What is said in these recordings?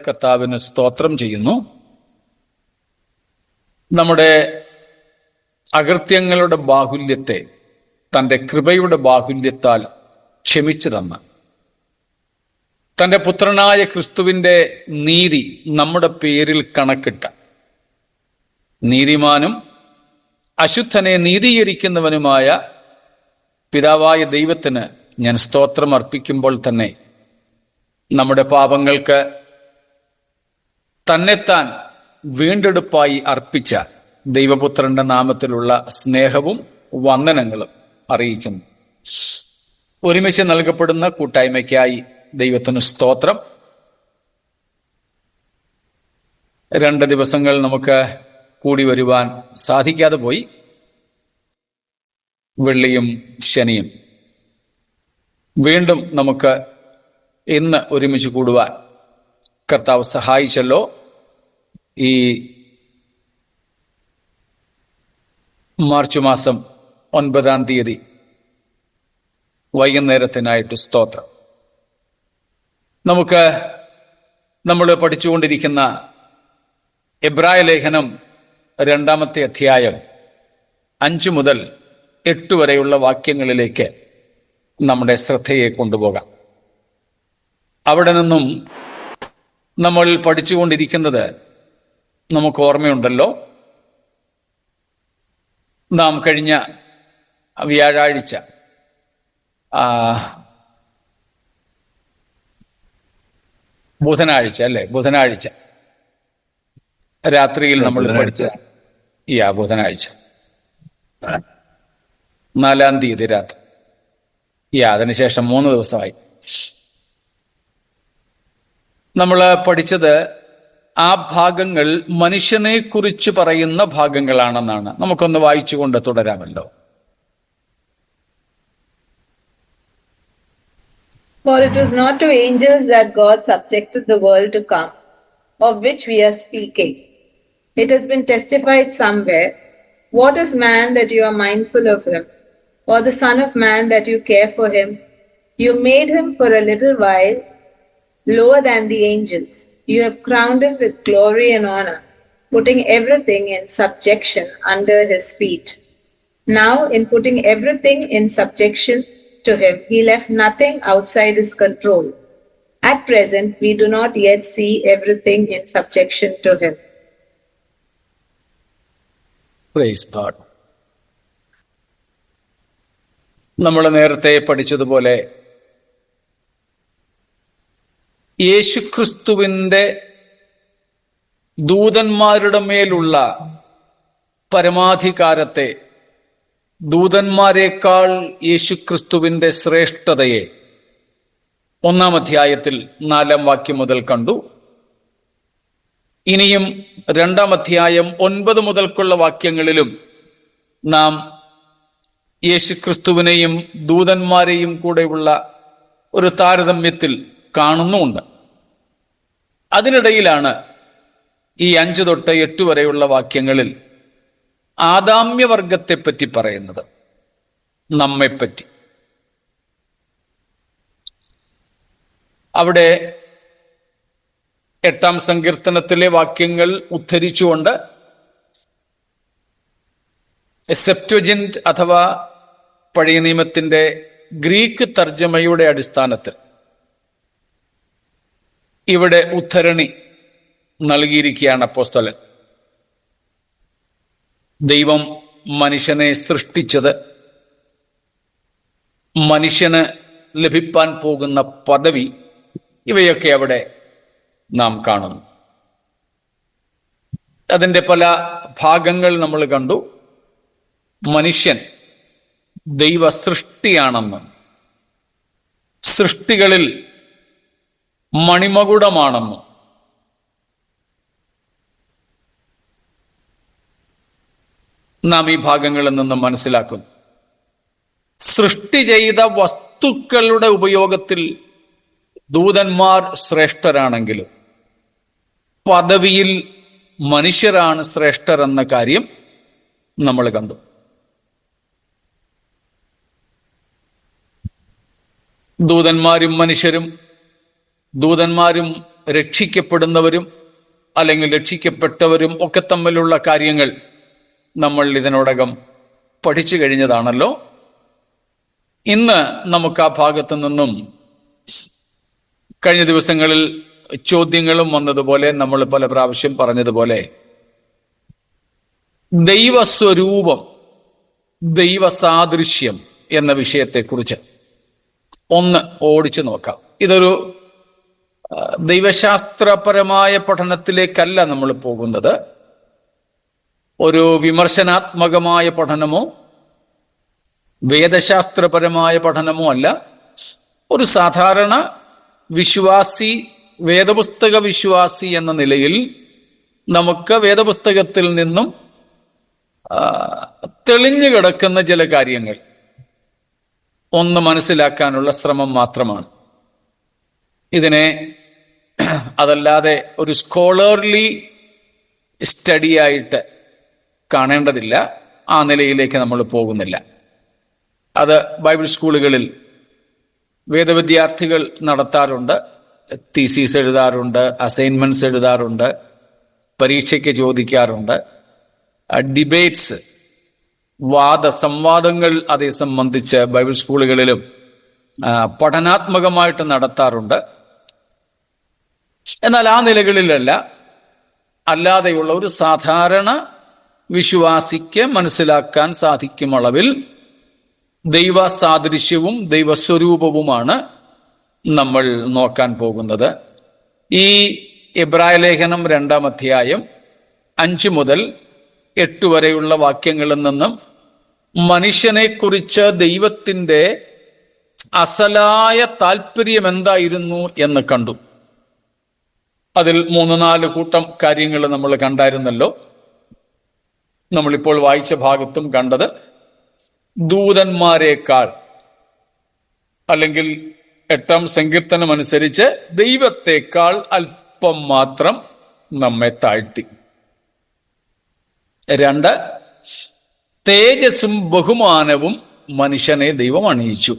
കർത്താവിന് സ്തോത്രം ചെയ്യുന്നു. നമ്മുടെ അകൃത്യങ്ങളുടെ ബാഹുല്യത്തെ തൻ്റെ കൃപയുടെ ബാഹുല്യത്താൽ ക്ഷമിച്ചു തന്ന തൻ്റെ പുത്രനായ ക്രിസ്തുവിൻ്റെ നീതി നമ്മുടെ പേരിൽ കണക്കിട്ട നീതിമാനും അശുദ്ധനെ നീതീകരിക്കുന്നവനുമായ പിതാവായ ദൈവത്തിന് ഞാൻ സ്തോത്രം അർപ്പിക്കുമ്പോൾ തന്നെ നമ്മുടെ പാപങ്ങൾക്ക് തന്നെത്താൻ വീണ്ടെടുപ്പായി അർപ്പിച്ച ദൈവപുത്രന്റെ നാമത്തിലുള്ള സ്നേഹവും വന്ദനങ്ങളും അറിയിക്കുന്നു. ഒരുമിച്ച് നൽകപ്പെടുന്ന കൂട്ടായ്മയ്ക്കായി ദൈവത്തിന് സ്തോത്രം. 2 ദിവസങ്ങൾ നമുക്ക് കൂടി വരുവാൻ സാധിക്കാതെ പോയി. വെള്ളിയും ശനിയും. വീണ്ടും നമുക്ക് ഇന്ന് ഒരുമിച്ച് കൂടുവാൻ കർത്താവ് സഹായിച്ചല്ലോ. ഈ മാർച്ച് മാസം 9-ാം തീയതി വൈകുന്നേരത്തിനായിട്ട് സ്തോത്രം. നമുക്ക് നമ്മൾ പഠിച്ചുകൊണ്ടിരിക്കുന്ന എബ്രായ ലേഖനം 2-ാമത്തെ അധ്യായം 5 മുതൽ 8 വരെയുള്ള വാക്യങ്ങളിലേക്ക് നമ്മുടെ ശ്രദ്ധയെ കൊണ്ടുപോകാം. അവിടെ നിന്നും നമ്മൾ പഠിച്ചുകൊണ്ടിരിക്കുന്നത് നമുക്ക് ഓർമ്മയുണ്ടല്ലോ. നാം കഴിഞ്ഞ വ്യാഴാഴ്ച ബുധനാഴ്ച രാത്രിയിൽ നമ്മൾ പഠിച്ച ബുധനാഴ്ച 4-ാം തീയതി രാത്രി അതിനുശേഷം 3 ദിവസമായി നമ്മൾ പഠിച്ചത് ആ ഭാഗങ്ങൾ മനുഷ്യനെ കുറിച്ച് പറയുന്ന ഭാഗങ്ങളാണെന്നാണ്. നമുക്കൊന്ന് വായിച്ചുകൊണ്ട് തുടരാമല്ലോ. For it was not to angels that God subjected the world to come, of which we are speaking. It has been testified somewhere, what is man that you are mindful of him, or the son of man that you care for him? You made him for a little while lower than the angels. You have crowned him with glory and honor, putting everything in subjection under his feet. Now, in putting everything in subjection to him, he left nothing outside his control. At present, we do not yet see everything in subjection to him. Praise God. നമ്മൾ നേരത്തെ പഠിച്ചതുപോലെ യേശുക്രിസ്തുവിൻ്റെ ദൂതന്മാരുടെ മേലുള്ള പരമാധികാരത്തെ, ദൂതന്മാരെക്കാൾ യേശുക്രിസ്തുവിൻ്റെ ശ്രേഷ്ഠതയെ 1-ാം അധ്യായത്തിൽ 4-ാം വാക്യം മുതൽ കണ്ടു. ഇനിയും 2-ാം അധ്യായം 9 മുതൽക്കുള്ള വാക്യങ്ങളിലും നാം യേശുക്രിസ്തുവിനെയും ദൂതന്മാരെയും കൂടെയുള്ള ഒരു താരതമ്യത്തിൽ കാണുന്നുമുണ്ട്. അതിനിടയിലാണ് ഈ 5 തൊട്ട് 8 വരെയുള്ള വാക്യങ്ങളിൽ ആദാമ്യവർഗത്തെപ്പറ്റി പറയുന്നത്, നമ്മെപ്പറ്റി. അവിടെ 8-ാം സങ്കീർത്തനത്തിലെ വാക്യങ്ങൾ ഉദ്ധരിച്ചുകൊണ്ട് സെപ്റ്റ്വജിന്റ് അഥവാ പഴയ നിയമത്തിന്റെ ഗ്രീക്ക് തർജ്ജമയുടെ അടിസ്ഥാനത്തിൽ ഇവിടെ ഉദ്ധരണി നൽകിയിരിക്കുകയാണ് അപ്പോസ്തലൻ. ദൈവം മനുഷ്യനെ സൃഷ്ടിച്ചത്, മനുഷ്യന് ലഭിപ്പാൻ പോകുന്ന പദവി, ഇവയൊക്കെ അവിടെ നാം കാണുന്നു. അതിൻ്റെ പല ഭാഗങ്ങൾ നമ്മൾ കണ്ടു. മനുഷ്യൻ ദൈവ സൃഷ്ടിയാണെന്നും സൃഷ്ടികളിൽ മണിമകുടമാണെന്നും നാം ഈ ഭാഗങ്ങളിൽ നിന്നും മനസ്സിലാക്കുന്നു. സൃഷ്ടി ചെയ്ത വസ്തുക്കളുടെ ഉപയോഗത്തിൽ ദൂതന്മാർ ശ്രേഷ്ഠരാണെങ്കിലും പദവിയിൽ മനുഷ്യരാണ് ശ്രേഷ്ഠരെന്ന കാര്യം നമ്മൾ കണ്ടു. ദൂതന്മാരും രക്ഷിക്കപ്പെടുന്നവരും അല്ലെങ്കിൽ രക്ഷിക്കപ്പെട്ടവരും ഒക്കെ തമ്മിലുള്ള കാര്യങ്ങൾ നമ്മൾ ഇതിനോടകം പഠിച്ചു കഴിഞ്ഞതാണല്ലോ. ഇന്ന് നമുക്ക് ആ ഭാഗത്തു നിന്നും കഴിഞ്ഞ ദിവസങ്ങളിൽ ചോദ്യങ്ങളും വന്നതുപോലെ നമ്മൾ പല പ്രാവശ്യം പറഞ്ഞതുപോലെ ദൈവസ്വരൂപം, ദൈവസാദൃശ്യം എന്ന വിഷയത്തെക്കുറിച്ച് ഒന്ന് ഓടിച്ചു നോക്കാം. ഇതൊരു ദൈവശാസ്ത്രപരമായ പഠനത്തിലേക്കല്ല നമ്മൾ പോകുന്നത്. ഒരു വിമർശനാത്മകമായ പഠനമോ വേദശാസ്ത്രപരമായ പഠനമോ അല്ല. ഒരു സാധാരണ വിശ്വാസി, വേദപുസ്തക വിശ്വാസി എന്ന നിലയിൽ നമുക്ക് വേദപുസ്തകത്തിൽ നിന്നും തെളിഞ്ഞു കിടക്കുന്ന ചില കാര്യങ്ങൾ ഒന്ന് മനസ്സിലാക്കാനുള്ള ശ്രമം മാത്രമാണ്. ഇതിനെ അതല്ലാതെ ഒരു സ്കോളർലി സ്റ്റഡിയായിട്ട് കാണേണ്ടതില്ല. ആ നിലയിലേക്ക് നമ്മൾ പോകുന്നില്ല. അത് ബൈബിൾ സ്കൂളുകളിൽ വേദവിദ്യാർത്ഥികൾ നടത്താറുണ്ട്. തീസീസ് എഴുതാറുണ്ട്, അസൈൻമെന്റ്സ് എഴുതാറുണ്ട്, പരീക്ഷയ്ക്ക് ചോദിക്കാറുണ്ട്, ഡിബേറ്റ്സ്, സംവാദങ്ങൾ അതേ സംബന്ധിച്ച് ബൈബിൾ സ്കൂളുകളിലും പഠനാത്മകമായിട്ട് നടത്താറുണ്ട്. എന്നാൽ ആ നിലകളിലല്ല, അല്ലാതെയുള്ള ഒരു സാധാരണ വിശ്വാസിക്ക് മനസ്സിലാക്കാൻ സാധിക്കും അളവിൽ ദൈവ സാദൃശ്യവും ദൈവസ്വരൂപവുമാണ് നമ്മൾ നോക്കാൻ പോകുന്നത്. ഈ എബ്രായ ലേഖനം 2-ാം അധ്യായം 5 മുതൽ 8 വരെയുള്ള വാക്യങ്ങളിൽ നിന്നും മനുഷ്യനെക്കുറിച്ച് ദൈവത്തിൻ്റെ അസലായ താല്പര്യം എന്തായിരുന്നു എന്ന് കണ്ടു. അതിൽ 3-4 കൂട്ടം കാര്യങ്ങൾ നമ്മൾ കണ്ടായിരുന്നല്ലോ. നമ്മളിപ്പോൾ വായിച്ച ഭാഗത്തും കണ്ടത് ദൂതന്മാരെക്കാൾ, അല്ലെങ്കിൽ 8-ാം സങ്കീർത്തനം അനുസരിച്ച് ദൈവത്തെക്കാൾ അല്പം മാത്രം നമ്മെ താഴ്ത്തി. 2, തേജസ്സും ബഹുമാനവും മനുഷ്യനെ ദൈവം അണിയിച്ചു.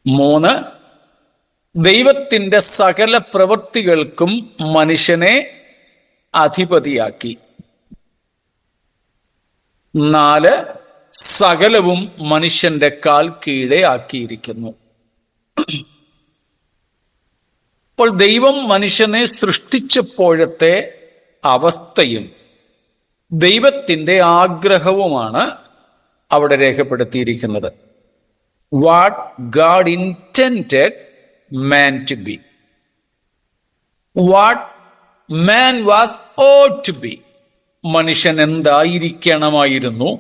3, ദൈവത്തിൻ്റെ സകല പ്രവൃത്തികൾക്കും മനുഷ്യനെ അധിപതിയാക്കി. 4, സകലവും മനുഷ്യന്റെ കാൽ കീഴെ ആക്കിയിരിക്കുന്നു. അപ്പോൾ ദൈവം മനുഷ്യനെ സൃഷ്ടിച്ചപ്പോഴത്തെ അവസ്ഥയും ദൈവത്തിൻ്റെ ആഗ്രഹവുമാണ് അവിടെ രേഖപ്പെടുത്തിയിരിക്കുന്നത്. What God intended man to be, what man was ought to be. മനുഷ്യൻ എന്തായിരിക്കണമായിരുന്നു,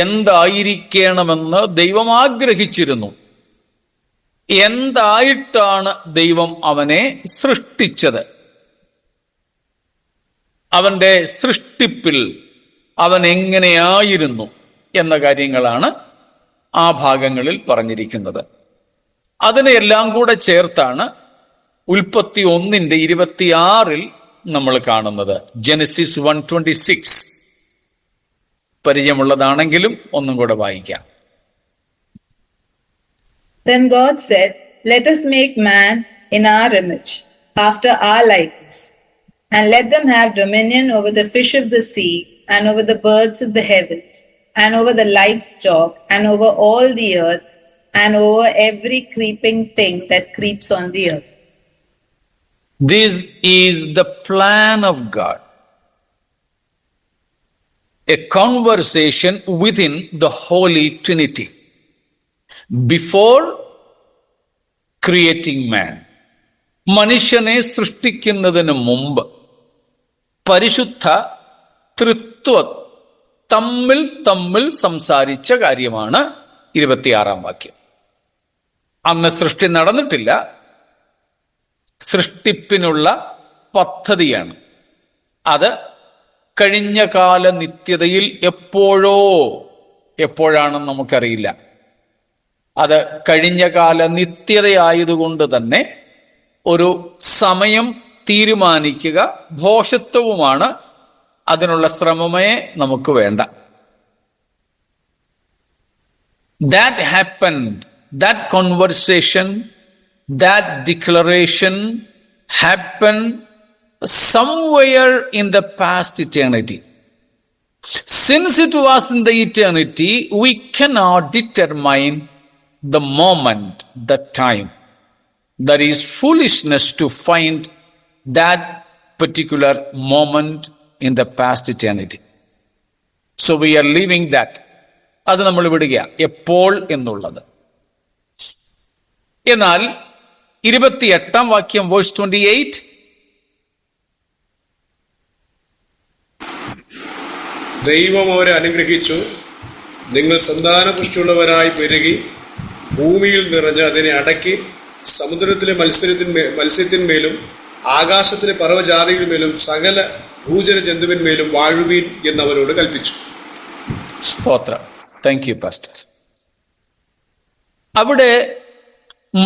എന്തായിരിക്കണമെന്ന് ദൈവം ആഗ്രഹിച്ചിരുന്നു. എന്തായിട്ടാണ് ദൈവം അവനെ സൃഷ്ടിച്ചത്, അവന്റെ സൃഷ്ടിപ്പിൽ അവൻ എങ്ങനെയായിരുന്നു എന്ന കാര്യങ്ങളാണ് ആ ഭാഗങ്ങളിൽ പറഞ്ഞിരിക്കുന്നത്. അതിനെല്ലാം കൂടെ ചേർത്താണ് ഉൽപ്പത്തി 1:26 നമ്മൾ കാണുന്നത്. ജെനസിസ് 1:26 പരിചയമുള്ളതാണെങ്കിലും ഒന്നും കൂടെ വായിക്കാം. Then God said, "Let us make man in our image, after our likeness, and let them have dominion over the fish of the sea, and over the birds of the heavens, and over the livestock, and over all the earth, and over every creeping thing that creeps on the earth." This is the plan of God. A conversation within the Holy Trinity before creating man. മനുഷ്യനെ സൃഷ്ടിക്കുന്നതിന് മുമ്പ് പരിശുദ്ധ തൃത്വം തമ്മിൽ സംസാരിച്ച കാര്യമാണ് 26-ാം വാക്യം. അന്ന് സൃഷ്ടി നടന്നിട്ടില്ല, സൃഷ്ടിപ്പിനുള്ള പദ്ധതിയാണ്. അത് കഴിഞ്ഞ കാല നിത്യതയിൽ എപ്പോഴാണെന്ന് നമുക്കറിയില്ല. അത് കഴിഞ്ഞ കാല നിത്യതയായതുകൊണ്ട് തന്നെ ഒരു സമയം തീരുമാനിക്കുക ഭോഷത്വവുമാണ്. അതിനുള്ള ശ്രമമേ നമുക്ക് വേണ്ട. That happened, that conversation that declaration happened somewhere in the past eternity. Since it was in the eternity, we cannot determine the moment, the time. That is foolishness to find that particular moment in the past eternity. So we are leaving that. അത് നമ്മൾ വിടുക, എപ്പോൾ എന്നുള്ളത്. എന്നാൽ 28-ാം വാക്യം, verse 28, ദൈവം അവരെ അനുഗ്രഹിച്ചു. നിങ്ങൾ സന്താനപുഷ്ടിയുള്ളവരായി പെരുകി ഭൂമിയിൽ നിറഞ്ഞ് അതിനെ അടക്കി സമുദ്രത്തിലെ മത്സ്യത്തിന്മേലും ആകാശത്തിലെ പർവ്വജാതികളിന്മേലും സകല ഭൂചര ജന്തുവിന്മേലും വാഴുവീൻ എന്നവരോട് കൽപ്പിച്ചു. സ്തോത്രം. Thank you pastor. അവിടെ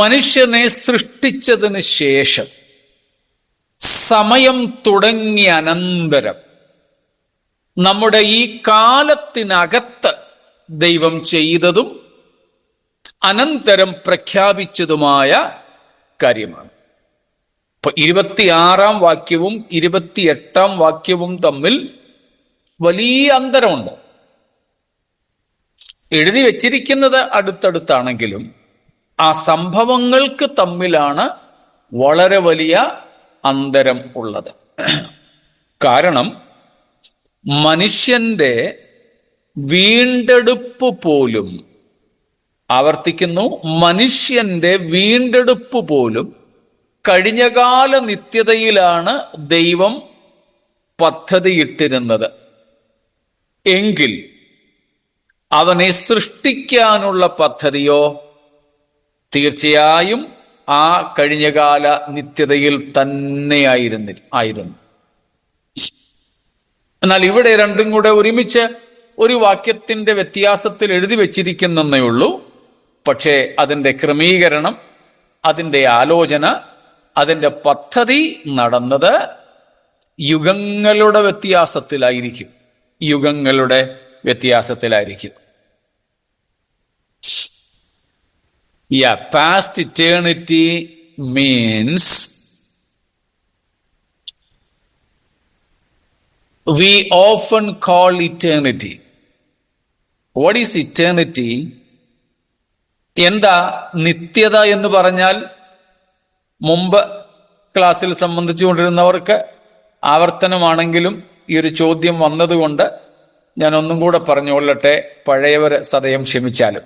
മനുഷ്യനെ സൃഷ്ടിച്ചതിന് ശേഷം സമയം തുടങ്ങിയ അനന്തരം നമ്മുടെ ഈ കാലത്തിനകത്ത് ദൈവം ചെയ്തതും അനന്തരം പ്രഖ്യാപിച്ചതുമായ കാര്യമാണ്. ഇപ്പൊ 26-ാം വാക്യവും 28-ാം വാക്യവും തമ്മിൽ വലിയ അന്തരമുണ്ട്. എഴുതി വച്ചിരിക്കുന്നത് അടുത്തടുത്താണെങ്കിലും ആ സംഭവങ്ങൾക്ക് തമ്മിലാണ് വളരെ വലിയ അന്തരം ഉള്ളത്. കാരണം മനുഷ്യന്റെ വീണ്ടെടുപ്പ് പോലും, ആവർത്തിക്കുന്നു, മനുഷ്യന്റെ വീണ്ടെടുപ്പ് പോലും കഴിഞ്ഞകാല നിത്യതയിലാണ് ദൈവം പദ്ധതിയിട്ടിരുന്നത്. എങ്കിൽ അവനെ സൃഷ്ടിക്കാനുള്ള പദ്ധതിയോ തീർച്ചയായും ആ കഴിഞ്ഞകാല നിത്യതയിൽ തന്നെയായിരുന്നു. എന്നാൽ ഇവിടെ രണ്ടും കൂടെ ഒരുമിച്ച് ഒരു വാക്യത്തിന്റെ വ്യത്യാസത്തിൽ എഴുതി വച്ചിരിക്കുന്നേ ഉള്ളൂ. പക്ഷേ അതിൻ്റെ ക്രമീകരണം, അതിൻ്റെ ആലോചന, അതിൻ്റെ പദ്ധതി നടന്നത് യുഗങ്ങളുടെ വ്യത്യാസത്തിലായിരിക്കും. യുഗങ്ങളുടെ വ്യത്യാസത്തിലായിരിക്കും. Yeah, past eternity means we often call eternity. What is eternity? എന്താ നിത്യത എന്ന് പറഞ്ഞാൽ? മുമ്പ് ക്ലാസ്സിൽ സംബന്ധിച്ചുകൊണ്ടിരുന്നവർക്ക് ആവർത്തനമാണെങ്കിലും ഈ ഒരു ചോദ്യം വന്നതുകൊണ്ട് ഞാൻ ഒന്നും കൂടെ പറഞ്ഞുകൊള്ളട്ടെ, പഴയവർ സദയം ക്ഷമിച്ചാലും.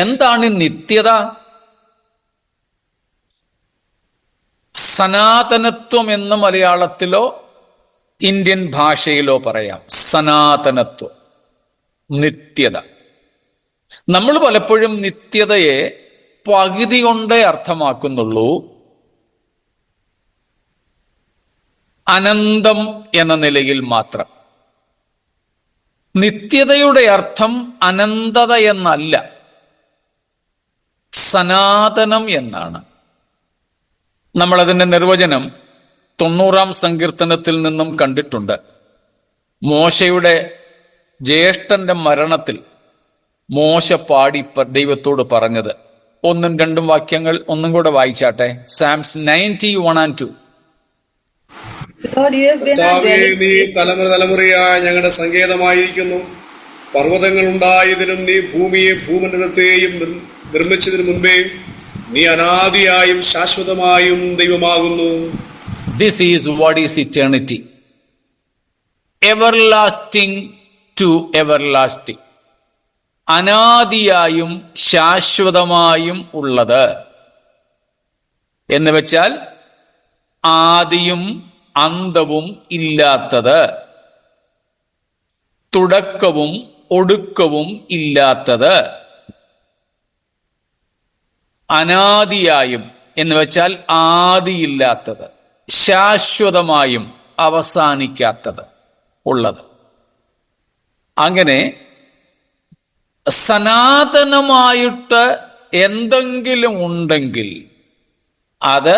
എന്താണ് നിത്യത? സനാതനത്വം എന്ന് മലയാളത്തിലോ ഇന്ത്യൻ ഭാഷയിലോ പറയാം. സനാതനത്വം, നിത്യത. നമ്മൾ പലപ്പോഴും നിത്യതയെ പകുതി കൊണ്ടേ അർത്ഥമാക്കുന്നുള്ളൂ. അനന്തം എന്ന നിലയിൽ മാത്രം. നിത്യതയുടെ അർത്ഥം അനന്തത എന്നല്ല, സനാതനം എന്നാണ്. നമ്മളതിൻ്റെ നിർവചനം 90-ാം സങ്കീർത്തനത്തിൽ നിന്നും കണ്ടിട്ടുണ്ട്. മോശയുടെ ജ്യേഷ്ഠന്റെ മരണത്തിൽ മോശ പാടി ദൈവത്തോട് പറഞ്ഞത് 1-2 വാക്യങ്ങൾ ഒന്നും കൂടെ വായിച്ചാട്ടെ. സാംസ് 90:1-2. കർത്താവേ, നീ തലമുറ തലമുറയായ ഞങ്ങളുടെ സങ്കേതമായിരിക്കുന്നു. പർവ്വതങ്ങൾ ഉണ്ടായതിനും നീ ഭൂമിയെ ഭൂമണ്ഡലത്തെയും നിർമ്മിച്ചതിനു മുൻപേ നീ അനാദിയായും ശാശ്വതമായും ദൈവമാകുന്നു. This is what is eternity. Everlasting to everlasting. അനാദിയായും ശാശ്വതമായും ഉള്ളത് എന്ന് വെച്ചാൽ ആദിയും അന്തവും ഇല്ലാത്തത്, തുടക്കവും ഒടുക്കവും ഇല്ലാത്തത്. അനാദിയായും എന്ന് വെച്ചാൽ ആദിയില്ലാത്തത്, ശാശ്വതമായും അവസാനിക്കാത്തത് ഉള്ളത്. അങ്ങനെ സനാതനമായിട്ട് എന്തെങ്കിലും ഉണ്ടെങ്കിൽ അത്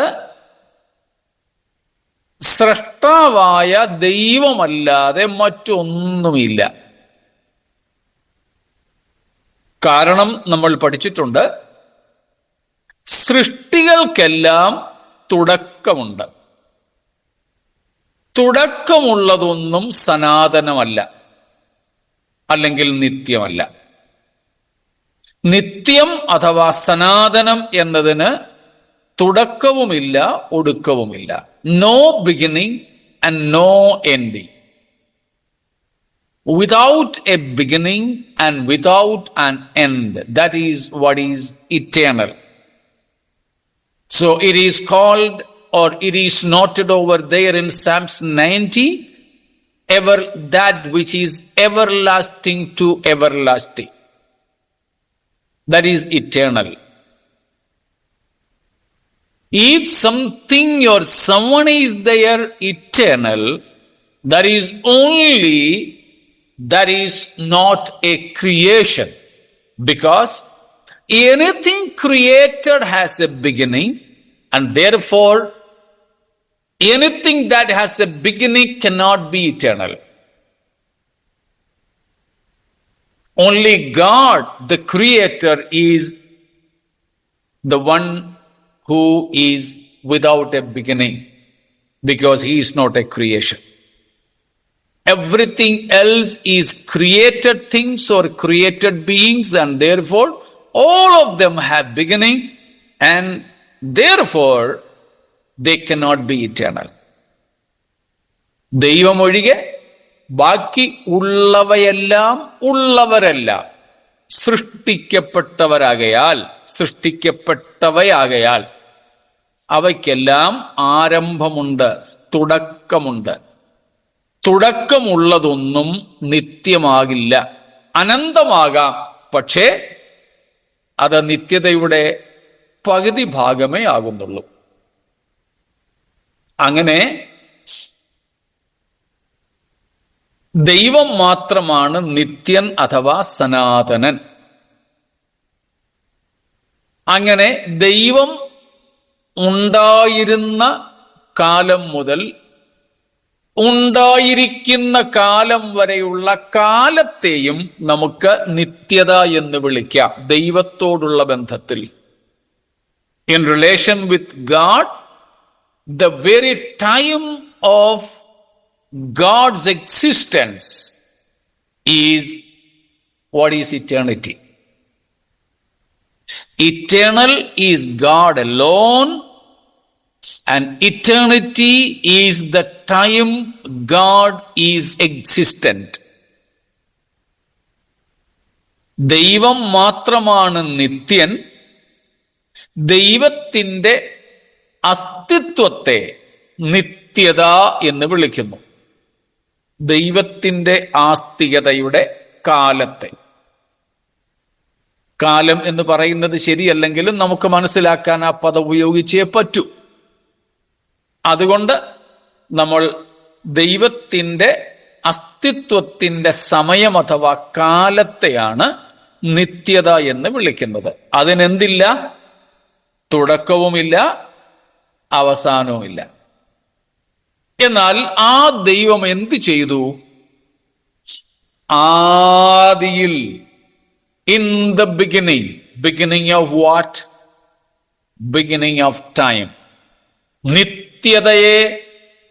സ്രഷ്ടാവായ ദൈവമല്ലാതെ മറ്റൊന്നുമില്ല. കാരണം നമ്മൾ പഠിച്ചിട്ടുണ്ട്, സൃഷ്ടികൾക്കെല്ലാം തുടക്കമുണ്ട്. തുടക്കമുള്ളതൊന്നും സനാതനമല്ല, അല്ലെങ്കിൽ നിത്യമല്ല. നിത്യം അഥവാ സനാതനം എന്നതിന് തുടക്കവുമില്ല, ഒടുക്കവുമില്ല. No beginning and no ending. Without a beginning and without an end. That is what is eternal. So it is called, or it is noted over there in Psalms 90, ever that which is everlasting to everlasting. That is eternal. If something or someone is there eternal, that is not a creation, because anything created has a beginning, and therefore anything that has a beginning cannot be eternal. Only God, the Creator, is the one who is without a beginning, because He is not a creation. Everything else is created things or created beings, and therefore all of them have beginning, and therefore they cannot be eternal. ദൈവമൊഴികെ ബാക്കി ഉള്ളവയെല്ലാം ഉള്ളവരല്ല, സൃഷ്ടിക്കപ്പെട്ടവയാകയാൽ അവയ്ക്കെല്ലാം ആരംഭമുണ്ട്, തുടക്കമുണ്ട്. തുടക്കമുള്ളതൊന്നും നിത്യമാകില്ല. അനന്തമാകാം, പക്ഷേ അത് നിത്യതയുടെ പകുതി ഭാഗമേ ആകുന്നുള്ളൂ. അങ്ങനെ ദൈവം മാത്രമാണ് നിത്യൻ അഥവാ സനാതനൻ. അങ്ങനെ ദൈവം ഉണ്ടായിരുന്ന കാലം മുതൽ ഉണ്ടായിരിക്കുന്ന കാലം വരെയുള്ള കാലത്തെയും നമുക്ക് നിത്യത എന്ന് വിളിക്കാം. ദൈവത്തോടുള്ള ബന്ധത്തിൽ, in relation with God, the very time of God's existence is what is eternity. Eternal is God alone, and eternity is the time God is existent. ദൈവം മാത്രമാണ് നിത്യൻ. ദൈവത്തിൻ്റെ അസ്തിത്വത്തെ നിത്യത എന്ന് വിളിക്കുന്നു. ദൈവത്തിൻ്റെ ആസ്തികതയുടെ കാലത്തെ. കാലം എന്ന് പറയുന്നത് ശരിയല്ലെങ്കിലും നമുക്ക് മനസ്സിലാക്കാൻ ആ പദം ഉപയോഗിച്ചേ പറ്റൂ. അതുകൊണ്ട് നമ്മൾ ദൈവത്തിൻ്റെ അസ്തിത്വത്തിൻ്റെ സമയം അഥവാ കാലത്തെയാണ് നിത്യത എന്ന് വിളിക്കുന്നത്. അതിനെന്തില്ല? തുടക്കവുമില്ല, അവസാനവുമില്ല. എന്നാൽ ആ ദൈവം എന്ത് ചെയ്തു? ആദിയിൽ, in the beginning of what? Beginning of time. നിത്യതയെ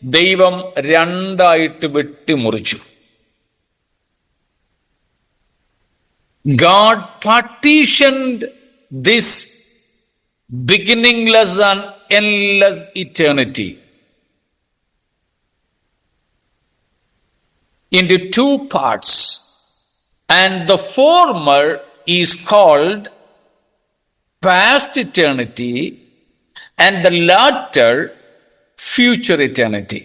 ദൈവം രണ്ടായിട്ട് വെട്ടിമുറിച്ചു. God partitioned this beginningless and endless eternity into two parts, and the former is called past eternity and the latter future eternity.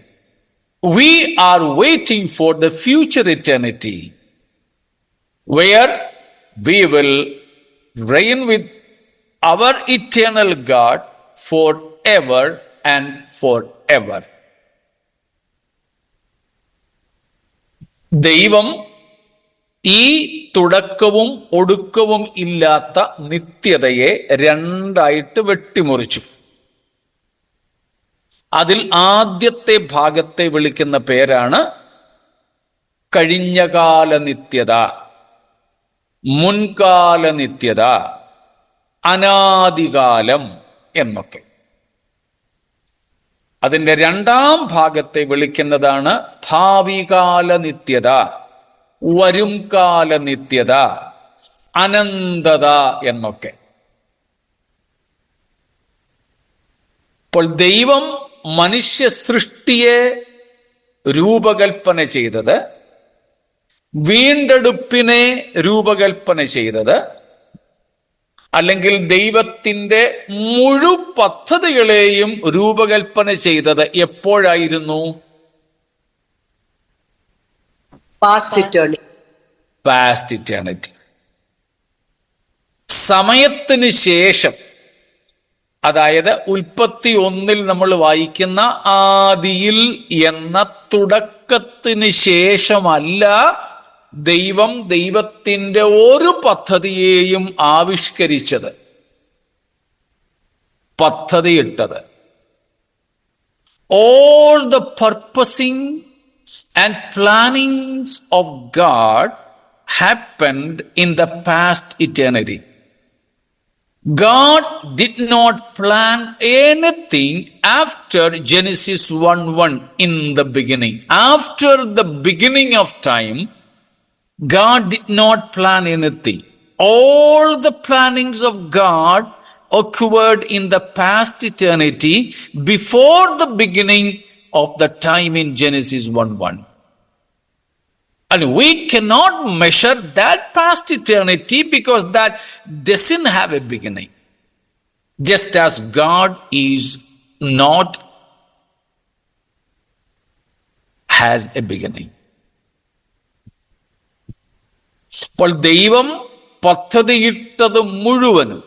We are waiting for the future eternity, where we will reign with our eternal God forever and forever. ദൈവം ഈ തുടക്കവും ഒടുക്കവും ഇല്ലാത്ത നിത്യതയെ രണ്ടായിട്ട് വെട്ടിമുറിച്ചു. അതിൽ ആദ്യത്തെ ഭാഗത്തെ വിളിക്കുന്ന പേരാണ് കഴിഞ്ഞകാല നിത്യത, മുൻകാല നിത്യത. അനാദികാലം എന്നൊക്കെ. അതിന്റെ രണ്ടാം ഭാഗത്തെ വിളിക്കുന്നതാണ് ഭാവികാല നിത്യത, വരുംകാല നിത്യത, അനന്തത എന്നൊക്കെ. അപ്പോൾ ദൈവം മനുഷ്യ സൃഷ്ടിയെ രൂപകൽപ്പന ചെയ്തത്, വീണ്ടെടുപ്പിനെ രൂപകൽപ്പന ചെയ്തത്, അല്ലെങ്കിൽ ദൈവത്തിന്റെ പദ്ധതികളെയും രൂപകൽപ്പന ചെയ്തത് എപ്പോഴായിരുന്നു? Past eternity. സമയത്തിന് ശേഷം, അതായത് ഉൽപ്പത്തി 1 നമ്മൾ വായിക്കുന്ന ആദിയിൽ എന്ന തുടക്കത്തിന് ശേഷമല്ല ദൈവം ദൈവത്തിന്റെ ഒരു പദ്ധതിയെയും ആവിഷ്കരിച്ചത്, പദ്ധതിയിട്ടത്. All the purposing and plannings of God happened in the past eternity. God did not plan anything after Genesis 1:1 in the beginning. After the beginning of time, God did not plan anything. All the plannings of God occurred in the past eternity before the beginning of the time in Genesis 1:1. And we cannot measure that past eternity because that doesn't have a beginning. Just as God has a beginning. അപ്പോൾ ദൈവം പദ്ധതിയിട്ടത് മുഴുവനും,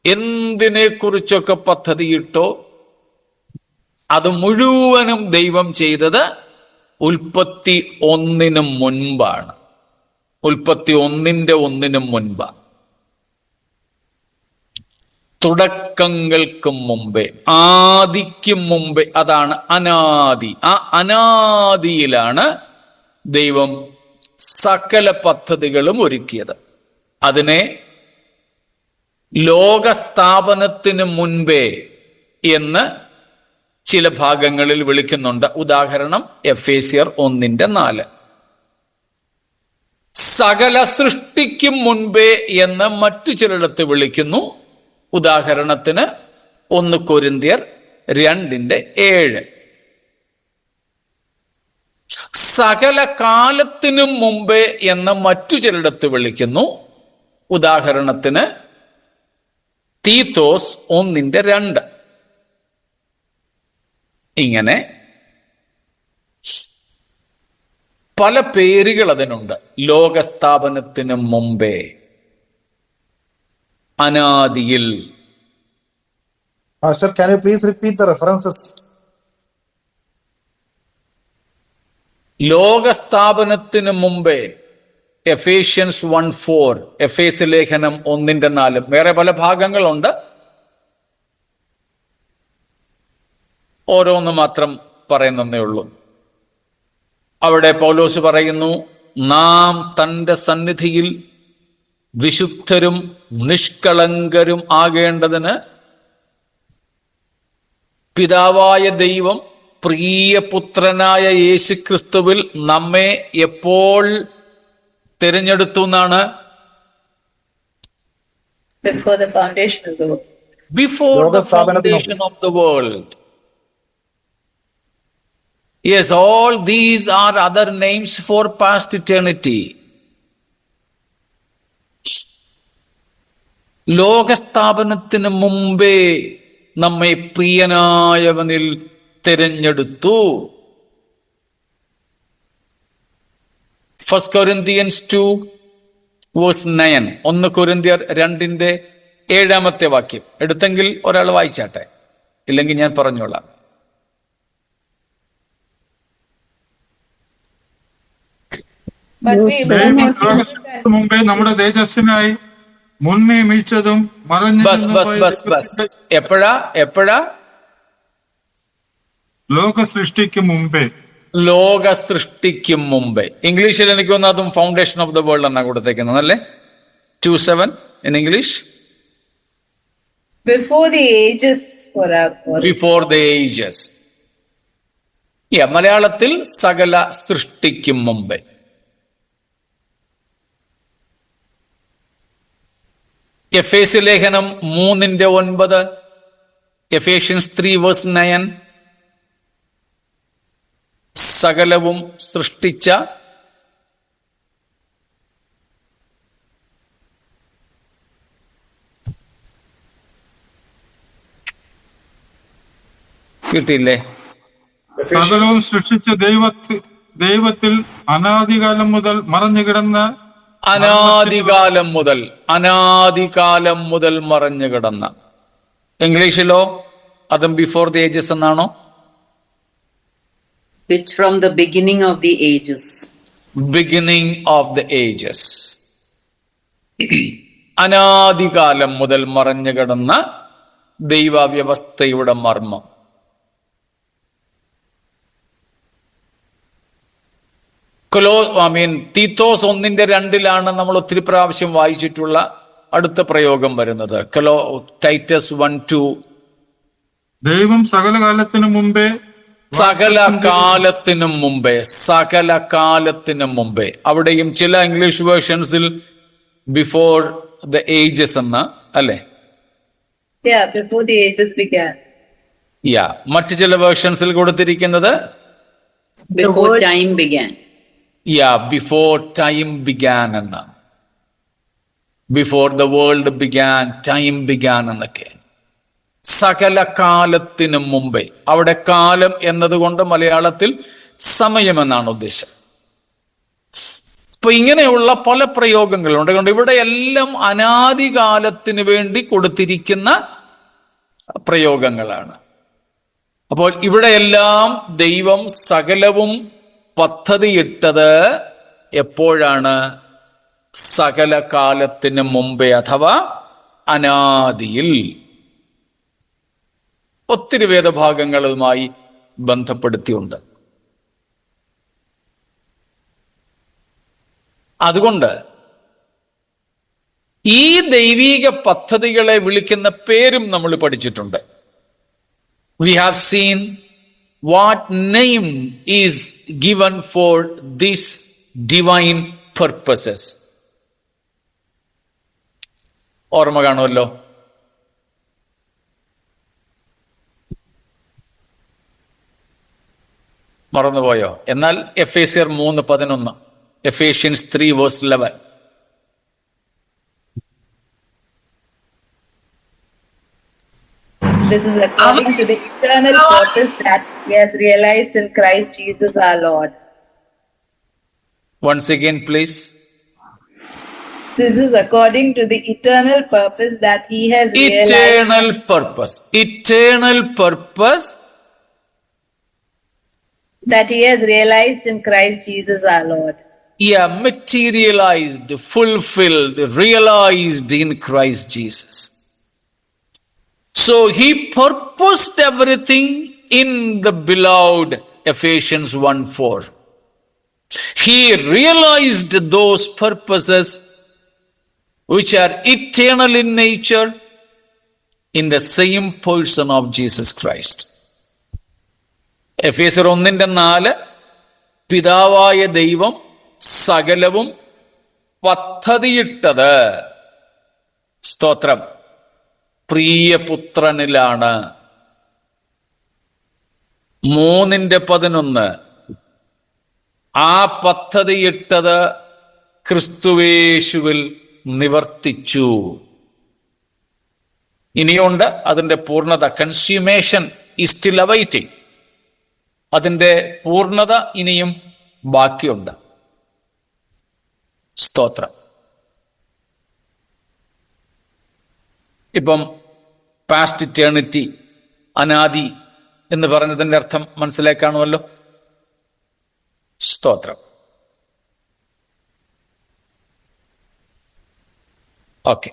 എന്തിനെ കുറിച്ചൊക്കെ പദ്ധതിയിട്ടോ അത് മുഴുവനും ദൈവം ചെയ്തത് ഉൽപ്പത്തി 1 മുൻപാണ്. ഉൽപ്പത്തി 1 മുൻപാണ്. തുടക്കങ്ങൾക്കും മുമ്പേ, ആദിക്കും മുമ്പേ. അതാണ് അനാദി. ആ അനാദിയിലാണ് ദൈവം സകല പദ്ധതികളും ഒരുക്കിയത്. അതിനെ ലോകസ്ഥാപനത്തിന് മുൻപേ എന്ന് ചില ഭാഗങ്ങളിൽ വിളിക്കുന്നുണ്ട്. ഉദാഹരണം എഫേസ്യർ 1:4. സകല സൃഷ്ടിക്കും മുൻപേ എന്ന് മറ്റു ചിലയിടത്ത് വിളിക്കുന്നു. ഉദാഹരണത്തിന് 1 കൊരിന്ത്യർ 2:7. സകല കാലത്തിനും മുമ്പേ എന്ന് മറ്റു ചിലയിടത്ത് വിളിക്കുന്നു. ഉദാഹരണത്തിന് തീത്തോസ് 1:2. ഇങ്ങനെ പല പേരുകൾ അതിനുണ്ട്. ലോകസ്ഥാപനത്തിന് മുമ്പേ, അനാദിയിൽ. Pastor, can you please repeat the references? ലോകസ്ഥാപനത്തിന് മുമ്പേ എഫേഷ്യൻസ് 1:4, എഫേസ് ലേഖനം 1:4. വേറെ പല ഭാഗങ്ങളുണ്ട്. ഓരോന്ന് മാത്രം പറയുന്നേ ഉള്ളൂ. അവിടെ പൗലോസ് പറയുന്നു, നാം തന്റെ സന്നിധിയിൽ വിശുദ്ധരും നിഷ്കളങ്കരും ആകേണ്ടതിന് പിതാവായ ദൈവം പ്രിയപുത്രനായ യേശുക്രിസ്തുവിൽ നമ്മെ എപ്പോൾ തിരഞ്ഞെടുത്തു എന്നാണ്? Before the foundation of the world. Before the foundation of the world. Yes, all these are other names for past eternity. ലോകസ്ഥാപനത്തിന് മുമ്പേ നമ്മെ പ്രിയനായവനിൽ തിരഞ്ഞെടുത്തു. 1 Corinthians 2:9. 1 കൊരിന്ത്യർ 2:7 എടുത്തെങ്കിൽ ഒരാൾ വായിച്ചാട്ടെ, ഇല്ലെങ്കിൽ ഞാൻ പറഞ്ഞോളാം. മുമ്പേ നമ്മുടെ തേജസ്സിനായി മുൻനിയമിച്ചതും എപ്പോഴാ? ലോക സൃഷ്ടിക്ക് മുമ്പേ. ലോക സൃഷ്ടിക്കും മുമ്പേ. ഇംഗ്ലീഷിൽ എനിക്ക് തോന്നുന്നു അതും ഫൗണ്ടേഷൻ ഓഫ് ദ വേൾഡ് എന്നാണ് കൊടുത്തേക്കുന്നത്, അല്ലേ? 2:7 in English. Before the ages for our before the ages. മലയാളത്തിൽ സകല സൃഷ്ടിക്കും മുമ്പേ. എഫേസ്യ ലേഖനം 3:9, എഫേഷ്യൻസ് 3:9, സകലവും സൃഷ്ടിച്ച കിട്ടിയില്ലേ? സകലവും സൃഷ്ടിച്ച ദൈവത്തിൽ അനാദികാലം മുതൽ മറഞ്ഞുകിടന്ന അനാദികാലം മുതൽ മറഞ്ഞു കിടന്ന. ഇംഗ്ലീഷിലോ അതും ബിഫോർ ദി ഏജസ് എന്നാണോ? Which from the beginning of the ages. Beginning of the ages. അനാദികാലം മുതൽ മറഞ്ഞു കിടന്ന ദൈവവ്യവസ്ഥയുടെ മർമ്മം. തീത്തോസ് 1:2 നമ്മൾ ഒത്തിരി പ്രാവശ്യം വായിച്ചിട്ടുള്ള അടുത്ത പ്രയോഗം വരുന്നത്. ടൈറ്റസ് 1:2. ദൈവം സകലകാലത്തിനു മുമ്പേ. അവിടെയും ചില ഇംഗ്ലീഷ് വേർഷൻസിൽ ബിഫോർ ദ ഏജസ് എന്ന് അല്ലേ? before the ages began. മറ്റു ചില വേർഷൻസിൽ കൊടുത്തിരിക്കുന്നത് Before time began. Before time began എന്ന്. Before the world began, time began എന്നൊക്കെ. സകല കാലത്തിനും മുമ്പേ. അവിടെ കാലം എന്നതുകൊണ്ട് മലയാളത്തിൽ സമയമെന്നാണ് ഉദ്ദേശം. അപ്പൊ ഇങ്ങനെയുള്ള പല പ്രയോഗങ്ങളുണ്ട്. അതുകൊണ്ട് ഇവിടെ എല്ലാം അനാദികാലത്തിന് വേണ്ടി കൊടുത്തിരിക്കുന്ന പ്രയോഗങ്ങളാണ്. അപ്പോൾ ഇവിടെയെല്ലാം ദൈവം സകലവും പദ്ധതിയിട്ടത് എപ്പോഴാണ്? സകല കാലത്തിന് മുമ്പേ, അഥവാ അനാദിയിൽ. ഒത്തിരി വേദഭാഗങ്ങളുമായി ബന്ധപ്പെടുത്തിയുണ്ട്. അതുകൊണ്ട് ഈ ദൈവീക പദ്ധതികളെ വിളിക്കുന്ന പേരും നമ്മൾ പഠിച്ചിട്ടുണ്ട്. We have seen what name is given for these divine purposes. ഓർമ്മ കാണുമല്ലോ. മറന്നുപോയോ? എന്നാൽ എഫേസ്യർ 3:11, Ephesians 3:11. This is according to the eternal purpose that he has realized in Christ Jesus our Lord. Once again, please. This is according to the eternal purpose that he has realized. Eternal purpose. That he has realized in Christ Jesus our Lord. Materialized, fulfilled, realized in Christ Jesus. So he purposed everything in the beloved Ephesians 1:4. He realized those purposes which are eternal in nature in the same person of Jesus Christ. എഫേസ്യർ 1:4 പിതാവായ ദൈവം സകലവും പദ്ധതിയിട്ടത്, സ്തോത്രം, പ്രിയപുത്രനിലാണ്. 3:11 ആ പദ്ധതിയിട്ടത് ക്രിസ്തുവേശുവിൽ നിവർത്തിച്ചു. ഇനിയുണ്ട് അതിന്റെ പൂർണ്ണത. Consummation is still awaiting. അതിന്റെ പൂർണ്ണത ഇനിയും ബാക്കിയുണ്ട്. സ്തോത്രം. ഇപ്പം പാസ്റ്റ് ഇറ്റേണിറ്റി, അനാദി എന്ന് പറഞ്ഞതിന്റെ അർത്ഥം മനസ്സിലാക്കാണുമല്ലോ. സ്തോത്രം. ഓക്കെ.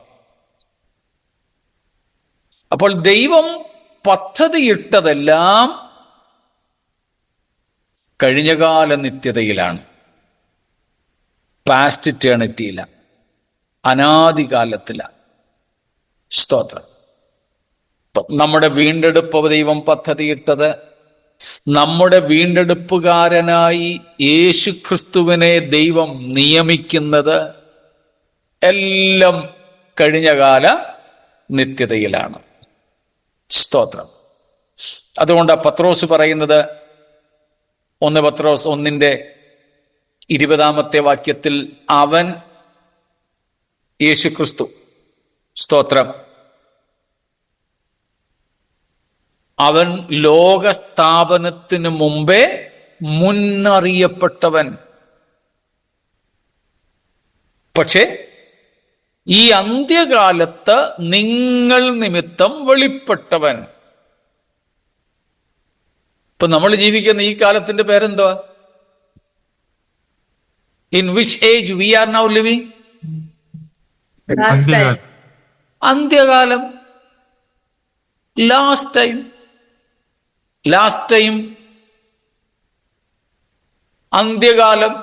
അപ്പോൾ ദൈവം പദ്ധതിയിട്ടതെല്ലാം കഴിഞ്ഞകാല നിത്യതയിലാണ്, പാസ്റ്റ് ഇറ്റേണിറ്റിയിലാണ്, അനാദികാലത്തിലാണ്. സ്തോത്രം. നമ്മുടെ വീണ്ടെടുപ്പ് ദൈവം പദ്ധതിയിട്ടത്, നമ്മുടെ വീണ്ടെടുപ്പുകാരനായി യേശു ക്രിസ്തുവിനെ ദൈവം നിയമിക്കുന്നത് എല്ലാം കഴിഞ്ഞകാല നിത്യതയിലാണ്. സ്തോത്രം. അതുകൊണ്ട് പത്രോസ് പറയുന്നത് 1 പത്രോസ് 1:20 വാക്യത്തിൽ അവൻ യേശു ക്രിസ്തു, സ്തോത്രം, അവൻ ലോകസ്ഥാപനത്തിന് മുമ്പേ മുന്നറിയപ്പെട്ടവൻ. പക്ഷേ ഈ അന്ത്യകാലത്ത് നിങ്ങൾ നിമിത്തം വെളിപ്പെട്ടവൻ. ഇപ്പൊ നമ്മൾ ജീവിക്കുന്ന ഈ കാലത്തിന്റെ പേരെന്തുവാ? In which age we are now living? Last time. അന്ത്യകാലം. ലാസ്റ്റ് ടൈം, അന്ത്യകാലം.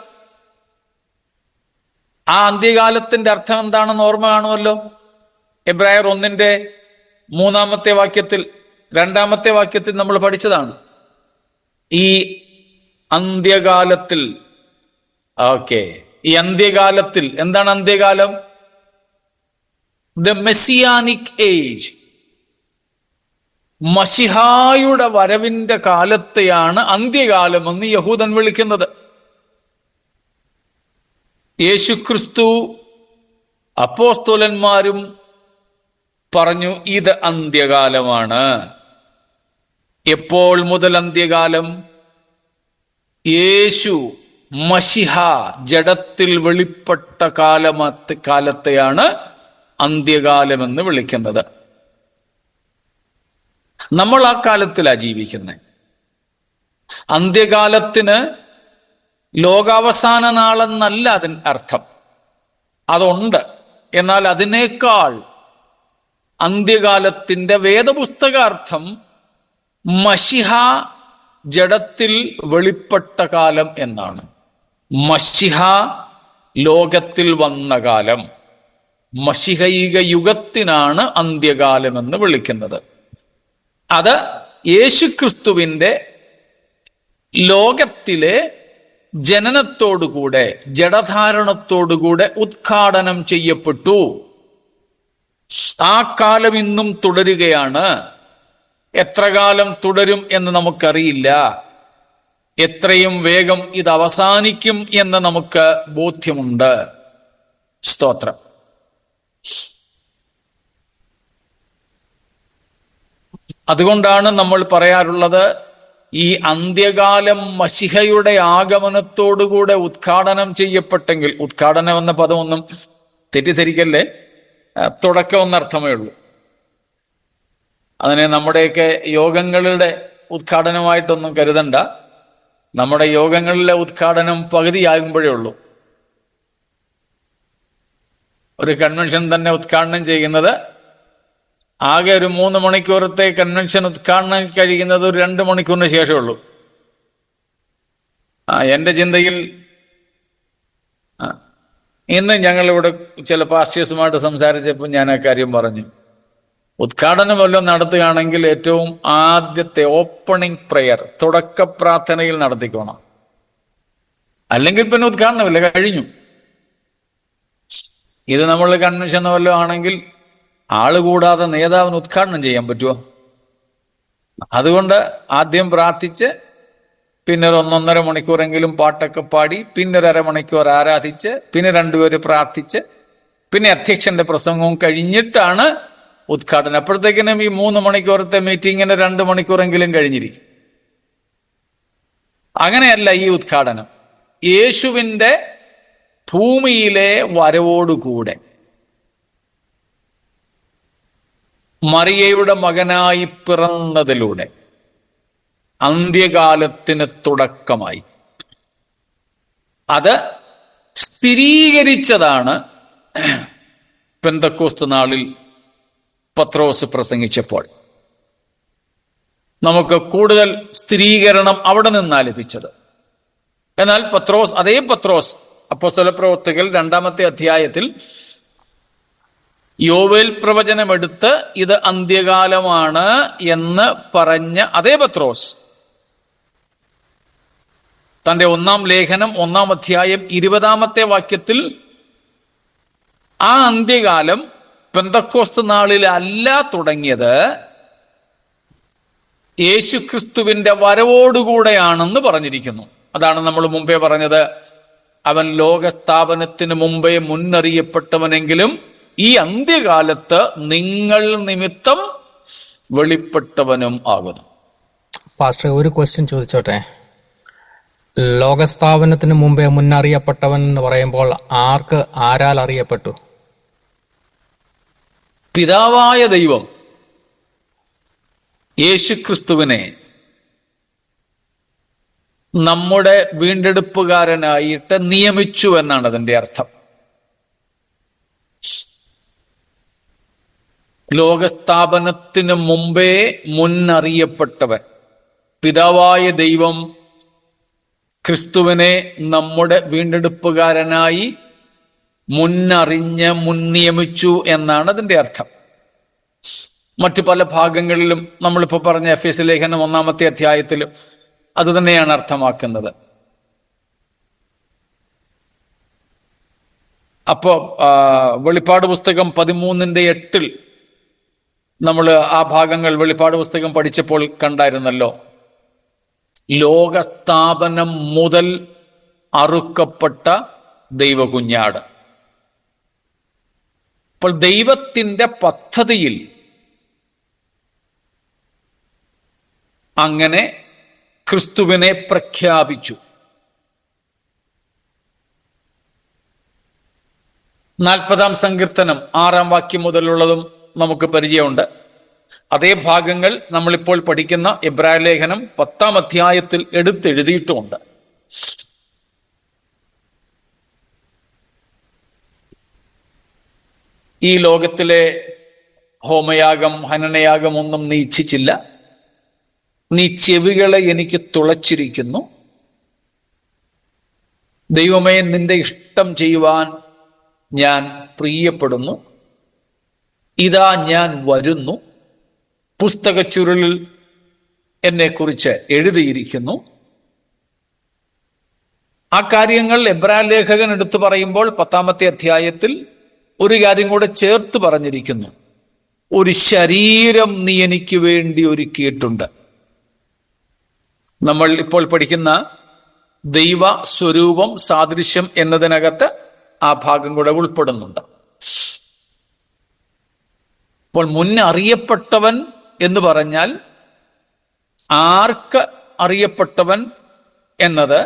ആ അന്ത്യകാലത്തിന്റെ അർത്ഥം എന്താണെന്ന് ഓർമ്മ കാണുമല്ലോ. എബ്രായർ 1:3 വാക്യത്തിൽ, 2 വാക്യത്തിൽ നമ്മൾ പഠിച്ചതാണ്. ഈ അന്ത്യകാലത്തിൽ, ഈ അന്ത്യകാലത്തിൽ എന്താണ് അന്ത്യകാലം? ദ മെസ്സിയാനിക് ഏജ്, മശിഹായുടെ വരവിന്റെ കാലത്തെയാണ് അന്ത്യകാലം എന്ന് യഹൂദൻ വിളിക്കുന്നത്. യേശുക്രിസ്തു അപ്പോസ്തലന്മാരും പറഞ്ഞു ഇത് അന്ത്യകാലമാണ്. എപ്പോൾ മുതൽ അന്ത്യകാലം? യേശു മശിഹ ജഡത്തിൽ വെളിപ്പെട്ട കാലത്തെയാണ് അന്ത്യകാലമെന്ന് വിളിക്കുന്നത്. നമ്മൾ ആ കാലത്തിലാണ് ജീവിക്കുന്നത്. അന്ത്യകാലത്തിന് ലോകാവസാന നാളെന്നല്ല അതിന് അർത്ഥം. അതുണ്ട്. എന്നാൽ അതിനേക്കാൾ അന്ത്യകാലത്തിന്റെ വേദപുസ്തകാർത്ഥം മശിഹ ജഡത്തിൽ വെളിപ്പെട്ട കാലം എന്നാണ്. മശിഹ ലോകത്തിൽ വന്ന കാലം, മശിഹൈക യുഗത്തിനാണ് അന്ത്യകാലമെന്ന് വിളിക്കുന്നത്. അത് യേശുക്രിസ്തുവിന്റെ ലോകത്തിലെ ജനനത്തോടുകൂടെ, ജഡധാരണത്തോടുകൂടെ ഉദ്ഘാടനം ചെയ്യപ്പെട്ടു. ആ കാലം ഇന്നും തുടരുകയാണ്. എത്ര കാലം തുടരും എന്ന് നമുക്കറിയില്ല. എത്രയും വേഗം ഇത് അവസാനിക്കും എന്ന് നമുക്ക് ബോധ്യമുണ്ട്. സ്തോത്രം. അതുകൊണ്ടാണ് നമ്മൾ പറയാറുള്ളത്, ഈ അന്ത്യകാലം മശിഹയുടെ ആഗമനത്തോടുകൂടെ ഉദ്ഘാടനം ചെയ്യപ്പെട്ടെങ്കിൽ, ഉദ്ഘാടനം എന്ന പദമൊന്നും തെറ്റിദ്ധരിക്കല്ലേ, തുടക്കം എന്നർത്ഥമേ ഉള്ളൂ. അതിനെ നമ്മുടെയൊക്കെ യോഗങ്ങളുടെ ഉദ്ഘാടനമായിട്ടൊന്നും കരുതണ്ട. നമ്മുടെ യോഗങ്ങളിലെ ഉദ്ഘാടനം പകുതിയാകുമ്പോഴേ ഉള്ളൂ. ഒരു കൺവെൻഷൻ തന്നെ ഉദ്ഘാടനം ചെയ്യുന്നത് ആകെ ഒരു 3 മണിക്കൂറത്തെ കൺവെൻഷൻ ഉദ്ഘാടനം കഴിയുന്നത് ഒരു 2 മണിക്കൂറിന് ശേഷമേ ഉള്ളൂ. എൻ്റെ ചിന്തയിൽ ഇന്ന് ഞങ്ങളിവിടെ ചില പാസ്റ്റേഴ്സുമായിട്ട് സംസാരിച്ചപ്പോൾ ഞാൻ ആ കാര്യം പറഞ്ഞു. ഉദ്ഘാടനം വല്ലതും നടത്തുകയാണെങ്കിൽ ഏറ്റവും ആദ്യത്തെ ഓപ്പണിംഗ് പ്രെയർ, തുടക്ക പ്രാർത്ഥനയിൽ നടത്തിക്കോണം. അല്ലെങ്കിൽ പിന്നെ ഉദ്ഘാടനമില്ല, കഴിഞ്ഞു. ഇത് നമ്മൾ കൺവെൻഷൻ വല്ലതും ആണെങ്കിൽ ആള് കൂടാതെ നേതാവിന് ഉദ്ഘാടനം ചെയ്യാൻ പറ്റുമോ? അതുകൊണ്ട് ആദ്യം പ്രാർത്ഥിച്ച്, പിന്നെ ഒരു 1.5 മണിക്കൂറെങ്കിലും പാട്ടൊക്കെ പാടി, പിന്നെ ഒരു അരമണിക്കൂർ ആരാധിച്ച്, പിന്നെ 2 പേര് പ്രാർത്ഥിച്ച്, പിന്നെ അധ്യക്ഷന്റെ പ്രസംഗവും കഴിഞ്ഞിട്ടാണ് ഉദ്ഘാടനം. അപ്പോഴത്തേക്കിനും ഈ 3 മണിക്കൂറത്തെ മീറ്റിങ്ങിന് 2 മണിക്കൂറെങ്കിലും കഴിഞ്ഞിരിക്കും. അങ്ങനെയല്ല ഈ ഉദ്ഘാടനം. യേശുവിൻ്റെ ഭൂമിയിലെ വരവോടുകൂടെ മറിയയുടെ മകനായി പിറന്നതിലൂടെ അന്ത്യകാലത്തിന് തുടക്കമായി. അത് സ്ഥിരീകരിച്ചതാണ് പെന്തക്കോസ്ത് നാളിൽ പത്രോസ് പ്രസംഗിച്ചപ്പോൾ. നമുക്ക് കൂടുതൽ സ്ഥിരീകരണം അവിടെ നിന്നാണ് ലഭിച്ചത്. എന്നാൽ അതേ പത്രോസ് അപ്പോസ്തല പ്രവൃത്തികൾ 2-ാമത്തെ അധ്യായത്തിൽ യോവേൽ പ്രവചനമെടുത്ത് ഇത് അന്ത്യകാലമാണ് എന്ന് പറഞ്ഞ അതേ പത്രോസ് തന്റെ 1-ാം ലേഖനം 1-ാം അധ്യായം 20-ാമത്തെ വാക്യത്തിൽ ആ അന്ത്യകാലം പെന്തക്കോസ്ത് നാളിലല്ല തുടങ്ങിയത്, യേശുക്രിസ്തുവിന്റെ വരവോടുകൂടെയാണെന്ന് പറഞ്ഞിരിക്കുന്നു. അതാണ് നമ്മൾ മുമ്പേ പറഞ്ഞത്, അവൻ ലോകസ്ഥാപനത്തിന് മുമ്പേ മുന്നറിയപ്പെട്ടവനെങ്കിലും ഈ അന്ത്യകാലത്ത് നിങ്ങൾ നിമിത്തം വെളിപ്പെട്ടവനും ആകുന്നു. പാസ്റ്റർ, ഒരു ക്വസ്റ്റ്യൻ ചോദിച്ചോട്ടെ. ലോകസ്ഥാപനത്തിന് മുമ്പേ മുന്നറിയപ്പെട്ടവൻ എന്ന് പറയുമ്പോൾ ആരാൽ അറിയപ്പെട്ടു? പിതാവായ ദൈവം യേശുക്രിസ്തുവിനെ നമ്മുടെ വീണ്ടെടുപ്പുകാരനായിട്ട് നിയമിച്ചു എന്നാണ് അതിന്റെ അർത്ഥം. ലോകസ്ഥാപനത്തിന് മുമ്പേ മുന്നറിയപ്പെട്ടവൻ, പിതാവായ ദൈവം ക്രിസ്തുവിനെ നമ്മുടെ വീണ്ടെടുപ്പുകാരനായി മുൻനിയമിച്ചു എന്നാണ് അതിന്റെ അർത്ഥം. മറ്റു പല ഭാഗങ്ങളിലും നമ്മളിപ്പോൾ പറഞ്ഞ എഫേസ്യ ലേഖനം 1-ാമത്തെ അധ്യായത്തിലും അത് തന്നെയാണ് അർത്ഥമാക്കുന്നത്. അപ്പോ വെളിപ്പാട് പുസ്തകം 13:8 നമ്മൾ ആ ഭാഗങ്ങൾ വെളിപ്പാട് പുസ്തകം പഠിച്ചപ്പോൾ കണ്ടായിരുന്നല്ലോ. ലോകസ്ഥാപനം മുതൽ അറുക്കപ്പെട്ട ദൈവകുഞ്ഞാട്. അപ്പോൾ ദൈവത്തിന്റെ പദ്ധതിയിൽ അങ്ങനെ ക്രിസ്തുവിനെ പ്രഖ്യാപിച്ചു. 40-ാം സങ്കീർത്തനം 6-ാം വാക്യം മുതലുള്ളതും നമുക്ക് പരിചയമുണ്ട്. അതേ ഭാഗങ്ങൾ നമ്മളിപ്പോൾ പഠിക്കുന്ന എബ്രായ ലേഖനം 10-ാം അധ്യായത്തിൽ എടുത്തെഴുതിയിട്ടുമുണ്ട്. ഈ ലോകത്തിലെ ഹോമയാഗം ഹനനയാഗം ഒന്നും നീ ഇച്ഛിച്ചില്ല, നീ ചെവികളെ എനിക്ക് തുളച്ചിരിക്കുന്നു. ദൈവമേ, നിന്റെ ഇഷ്ടം ചെയ്യുവാൻ ഞാൻ പ്രിയപ്പെടുന്നു. ഇതാ ഞാൻ വരുന്നു, പുസ്തകച്ചുരുളിൽ എന്നെക്കുറിച്ച് എഴുതിയിരിക്കുന്നു. ആ കാര്യങ്ങൾ എബ്രായ ലേഖകൻ എടുത്തു പറയുമ്പോൾ 10-ാമത്തെ അധ്യായത്തിൽ ഒരു കാര്യം കൂടെ ചേർത്ത് പറഞ്ഞിരിക്കുന്നു. ഒരു ശരീരം നീ എനിക്ക് വേണ്ടി ഒരുക്കിയിട്ടുണ്ട്. നമ്മൾ ഇപ്പോൾ പഠിക്കുന്ന ദൈവ സ്വരൂപം സാദൃശ്യം എന്നതിനകത്ത് ആ ഭാഗം കൂടെ ഉൾപ്പെടുന്നുണ്ട്. അപ്പോൾ മുന്നറിയപ്പെട്ടവൻ എന്ന് പറഞ്ഞാൽ ആർക്ക് അറിയപ്പെട്ടവൻ എന്നത്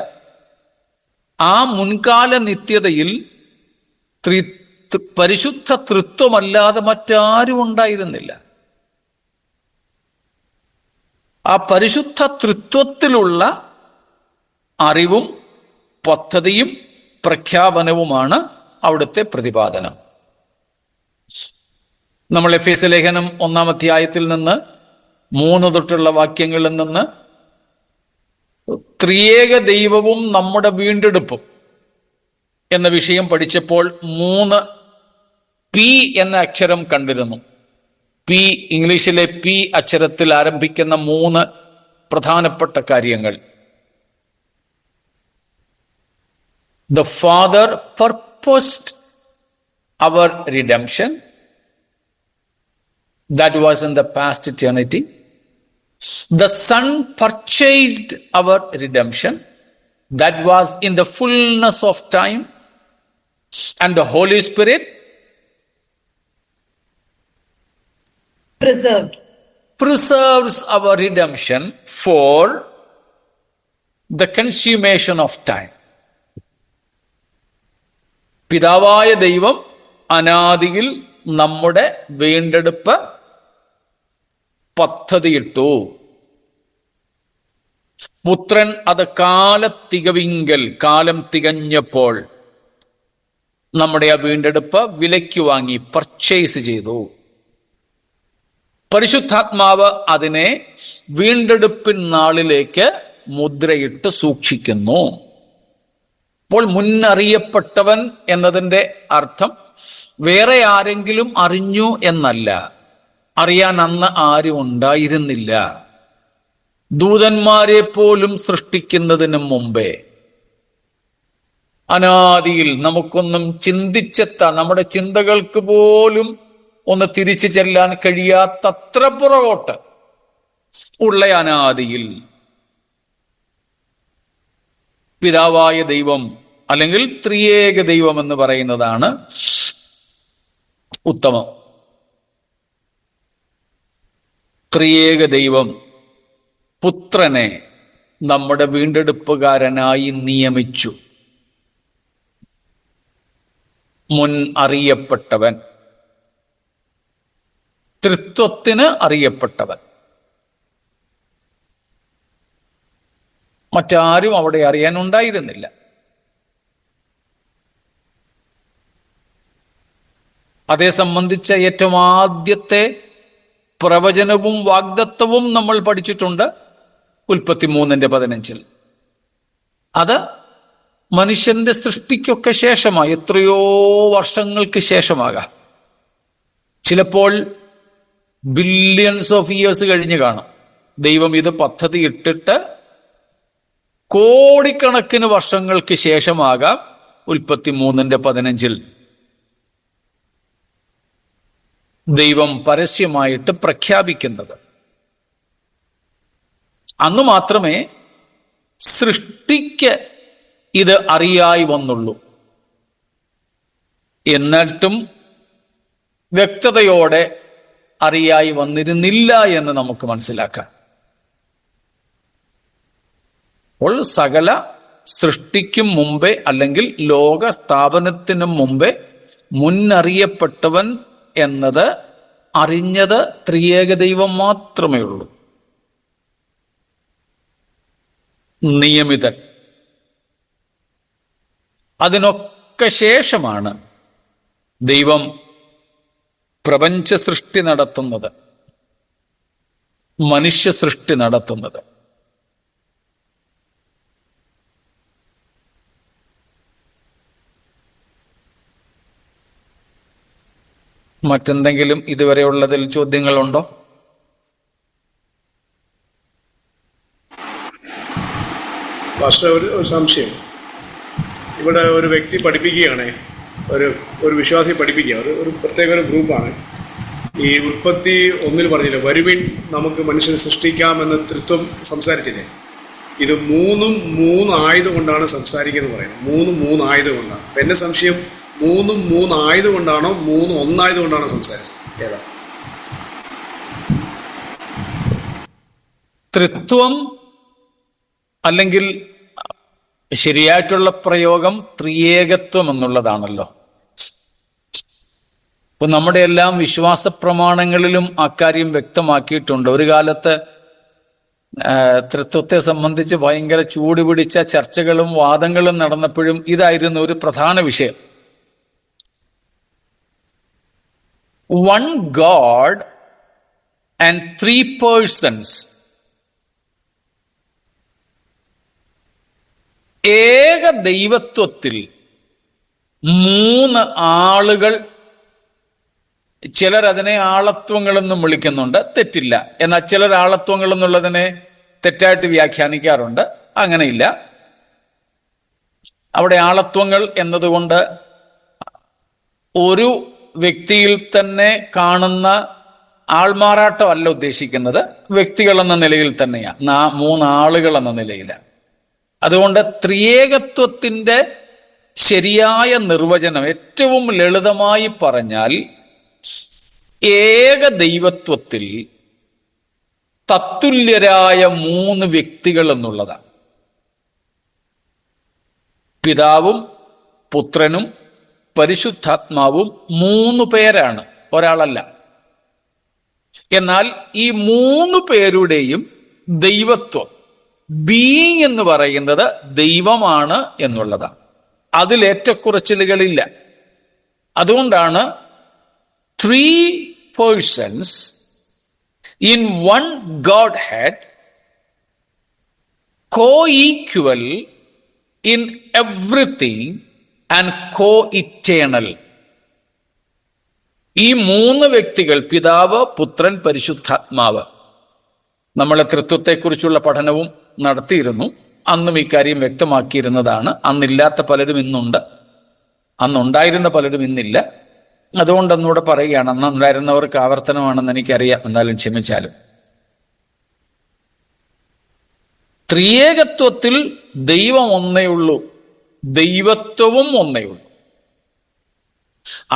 ആ മുൻകാല നിത്യതയിൽ പരിശുദ്ധ തൃത്വമല്ലാതെ മറ്റാരും ഉണ്ടായിരുന്നില്ല. ആ പരിശുദ്ധ തൃത്വത്തിലുള്ള അറിവും പദ്ധതിയും പ്രഖ്യാപനവുമാണ് അവിടുത്തെ പ്രതിപാദനം. നമ്മൾ എഫേസ്യ ലേഖനം 1-ാം അധ്യായത്തിൽ നിന്ന് 3 തൊട്ടുള്ള വാക്യങ്ങളിൽ നിന്ന് ത്രിയേക ദൈവവും നമ്മുടെ വീണ്ടെടുപ്പും എന്ന വിഷയം പഠിച്ചപ്പോൾ 3 P എന്ന അക്ഷരം കണ്ടിരുന്നു. പി, ഇംഗ്ലീഷിലെ പി അക്ഷരത്തിൽ ആരംഭിക്കുന്ന 3 പ്രധാനപ്പെട്ട കാര്യങ്ങൾ. The Father purposed our redemption. That was in the past eternity. The Son purchased our redemption. That was in the fullness of time. And the Holy Spirit preserves our redemption for the consummation of time. പിതാവായ ദൈവം അനാദിയിൽ നമ്മുടെ വീണ്ടെടുപ്പ് പദ്ധതിയിട്ടു. പുത്രൻ അത് കാലം തികഞ്ഞപ്പോൾ നമ്മുടെ ആ വീണ്ടെടുപ്പ് വിലയ്ക്ക് വാങ്ങി, പർച്ചേസ് ചെയ്തു. പരിശുദ്ധാത്മാവ് അതിനെ വീണ്ടെടുപ്പിൻ നാളിലേക്ക് മുദ്രയിട്ട് സൂക്ഷിക്കുന്നു. അപ്പോൾ മുന്നറിയപ്പെട്ടവൻ എന്നതിൻ്റെ അർത്ഥം വേറെ ആരെങ്കിലും അറിഞ്ഞു എന്നല്ല, അറിയാൻ അന്ന് ആരും ഉണ്ടായിരുന്നില്ല. ദൂതന്മാരെ പോലും സൃഷ്ടിക്കുന്നതിന് മുമ്പേ അനാദിയിൽ നമുക്കൊന്നും ചിന്തിച്ചെത്താൻ, നമ്മുടെ ചിന്തകൾക്ക് പോലും ഒന്ന് തിരിച്ചു ചെല്ലാൻ കഴിയാത്തത്ര പുറകോട്ട് ഉള്ള അനാദിയിൽ പിതാവായ ദൈവം അല്ലെങ്കിൽ ത്രിയേക ദൈവം എന്ന് പറയുന്നതാണ് ഉത്തമം. ത്രിയേക ദൈവം പുത്രനെ നമ്മുടെ വീണ്ടെടുപ്പുകാരനായി നിയമിച്ചു. മുൻ അറിയപ്പെട്ടവൻ, ത്രിത്വത്തിന് അറിയപ്പെട്ടവൻ. മറ്റാരും അവിടെ അറിയാനുണ്ടായിരുന്നില്ല. അതേ സംബന്ധിച്ച ഏറ്റവും ആദ്യത്തെ പ്രവചനവും വാഗ്ദത്തവും നമ്മൾ പഠിച്ചിട്ടുണ്ട് ഉൽപ്പത്തി 3:15. അത് മനുഷ്യന്റെ സൃഷ്ടിക്കൊക്കെ ശേഷമായി, എത്രയോ വർഷങ്ങൾക്ക് ശേഷമാകാം. ചിലപ്പോൾ ബില്യൺസ് ഓഫ് ഇയേഴ്സ് കഴിഞ്ഞ് കാണാം. ദൈവം ഇത് പദ്ധതി ഇട്ടിട്ട് കോടിക്കണക്കിന് വർഷങ്ങൾക്ക് ശേഷമാകാം ഉൽപ്പത്തി 3:15 ദൈവം പരസ്യമായിട്ട് പ്രഖ്യാപിക്കുന്നത്. അന്ന് മാത്രമേ സൃഷ്ടിക്ക് ഇത് അറിയായി വന്നുള്ളൂ. എന്നിട്ടും വ്യക്തതയോടെ അറിയായി വന്നിരുന്നില്ല എന്ന് നമുക്ക് മനസ്സിലാക്കാം. അപ്പോൾ സകല സൃഷ്ടിക്കും മുമ്പേ അല്ലെങ്കിൽ ലോക സ്ഥാപനത്തിനു മുമ്പേ മുന്നറിയപ്പെട്ടവൻ എന്നത് അറിഞ്ഞത് ത്രിയേക ദൈവം മാത്രമേ ഉള്ളൂ. നിയമിതൻ. അതിനൊക്കെ ശേഷമാണ് ദൈവം പ്രപഞ്ച സൃഷ്ടി നടത്തുന്നത്, മനുഷ്യ സൃഷ്ടി നടത്തുന്നത്. മറ്റെന്തെങ്കിലും ഇതുവരെയുള്ളതിൽ ചോദ്യങ്ങളുണ്ടോ? പാസ്റ്റർ, ഒരു സംശയം. ഇവിടെ ഒരു വ്യക്തി പഠിപ്പിക്കുകയാണ്, ഒരു വിശ്വാസി പഠിപ്പിക്കുക, ഒരു പ്രത്യേക ഒരു ഗ്രൂപ്പാണ്. ഈ ഉൽപ്പത്തി 1 പറഞ്ഞില്ലേ, വരുവിൻ നമുക്ക് മനുഷ്യനെ സൃഷ്ടിക്കാമെന്ന് ത്രിത്വം സംസാരിച്ചില്ലേ? ഇത് മൂന്ന് ആയതുകൊണ്ടാണ് സംസാരിക്കുന്നത് പറയുന്നത്. മൂന്ന് ആയതുകൊണ്ടാണ്. അപ്പം എൻ്റെ സംശയം, മൂന്ന് ആയതുകൊണ്ടാണോ 3 ഒന്നായതുകൊണ്ടാണോ സംസാരിച്ചത്? ഏതാ? ത്രിത്വം അല്ലെങ്കിൽ ശരിയായിട്ടുള്ള പ്രയോഗം ത്രിയേകത്വം എന്നുള്ളതാണല്ലോ. ഇപ്പൊ നമ്മുടെ എല്ലാം വിശ്വാസ പ്രമാണങ്ങളിലും അക്കാര്യം വ്യക്തമാക്കിയിട്ടുണ്ട്. ഒരു കാലത്ത് ത്രിത്വത്തെ സംബന്ധിച്ച് ഭയങ്കര ചൂടുപിടിച്ച ചർച്ചകളും വാദങ്ങളും നടന്നപ്പോഴും ഇതായിരുന്നു ഒരു പ്രധാന വിഷയം. One God and 3 persons. ഏക ദൈവത്വത്തിൽ 3 ആളുകൾ. ചിലർ അതിനെ ആളത്വങ്ങളെന്നും വിളിക്കുന്നുണ്ട്, തെറ്റില്ല. എന്നാൽ ചിലർ ആളത്വങ്ങൾ എന്നുള്ളതിനെ തെറ്റായിട്ട് വ്യാഖ്യാനിക്കാറുണ്ട്. അങ്ങനെയില്ല. അവിടെ ആളത്വങ്ങൾ എന്നതുകൊണ്ട് ഒരു വ്യക്തിയിൽ തന്നെ കാണുന്ന ആൾമാറാട്ടമല്ല ഉദ്ദേശിക്കുന്നത്, വ്യക്തികൾ എന്ന നിലയിൽ തന്നെയാണ്, 3 ആളുകൾ എന്ന നിലയിലാണ്. അതുകൊണ്ട് ത്രിയേകത്വത്തിന്റെ ശരിയായ നിർവചനം ഏറ്റവും ലളിതമായി പറഞ്ഞാൽ ഏക ദൈവത്വത്തിൽ തത്തുല്യരായ 3 വ്യക്തികൾ എന്നുള്ളതാണ്. പിതാവും പുത്രനും പരിശുദ്ധാത്മാവും 3 പേരാണ്, ഒരാളല്ല. എന്നാൽ ഈ 3 പേരുടെയും ദൈവത്വം, ബീയിങ് എന്ന് പറയുന്നത് ദൈവമാണ് എന്നുള്ളതാണ്. അതിലേറ്റക്കുറച്ചിലുകളില്ല. അതുകൊണ്ടാണ് 3 persons in one Godhead co-equal in everything and co-eternal. ഈ മൂന്ന് വ്യക്തികൾ, പിതാവ്, പുത്രൻ, പരിശുദ്ധാത്മാവ്, നമ്മളെ തൃത്വത്തെക്കുറിച്ചുള്ള പഠനവും നടത്തിയിരുന്നു. അന്നും ഇക്കാര്യം വ്യക്തമാക്കിയിരുന്നതാണ്. അന്നില്ലാത്ത പലരും ഇന്നുണ്ട്, അന്നുണ്ടായിരുന്ന പലരും ഇന്നില്ല. അതുകൊണ്ട് ഒന്നുകൂടെ പറയുകയാണ്, അന്നുണ്ടായിരുന്നവർക്ക് ആവർത്തനമാണെന്ന് എനിക്കറിയാം, എന്നാലും ക്ഷമിച്ചാലും. ത്രിയേകത്വത്തിൽ ദൈവം ഒന്നേ ഉള്ളൂ, ദൈവത്വവും ഒന്നേ ഉള്ളൂ.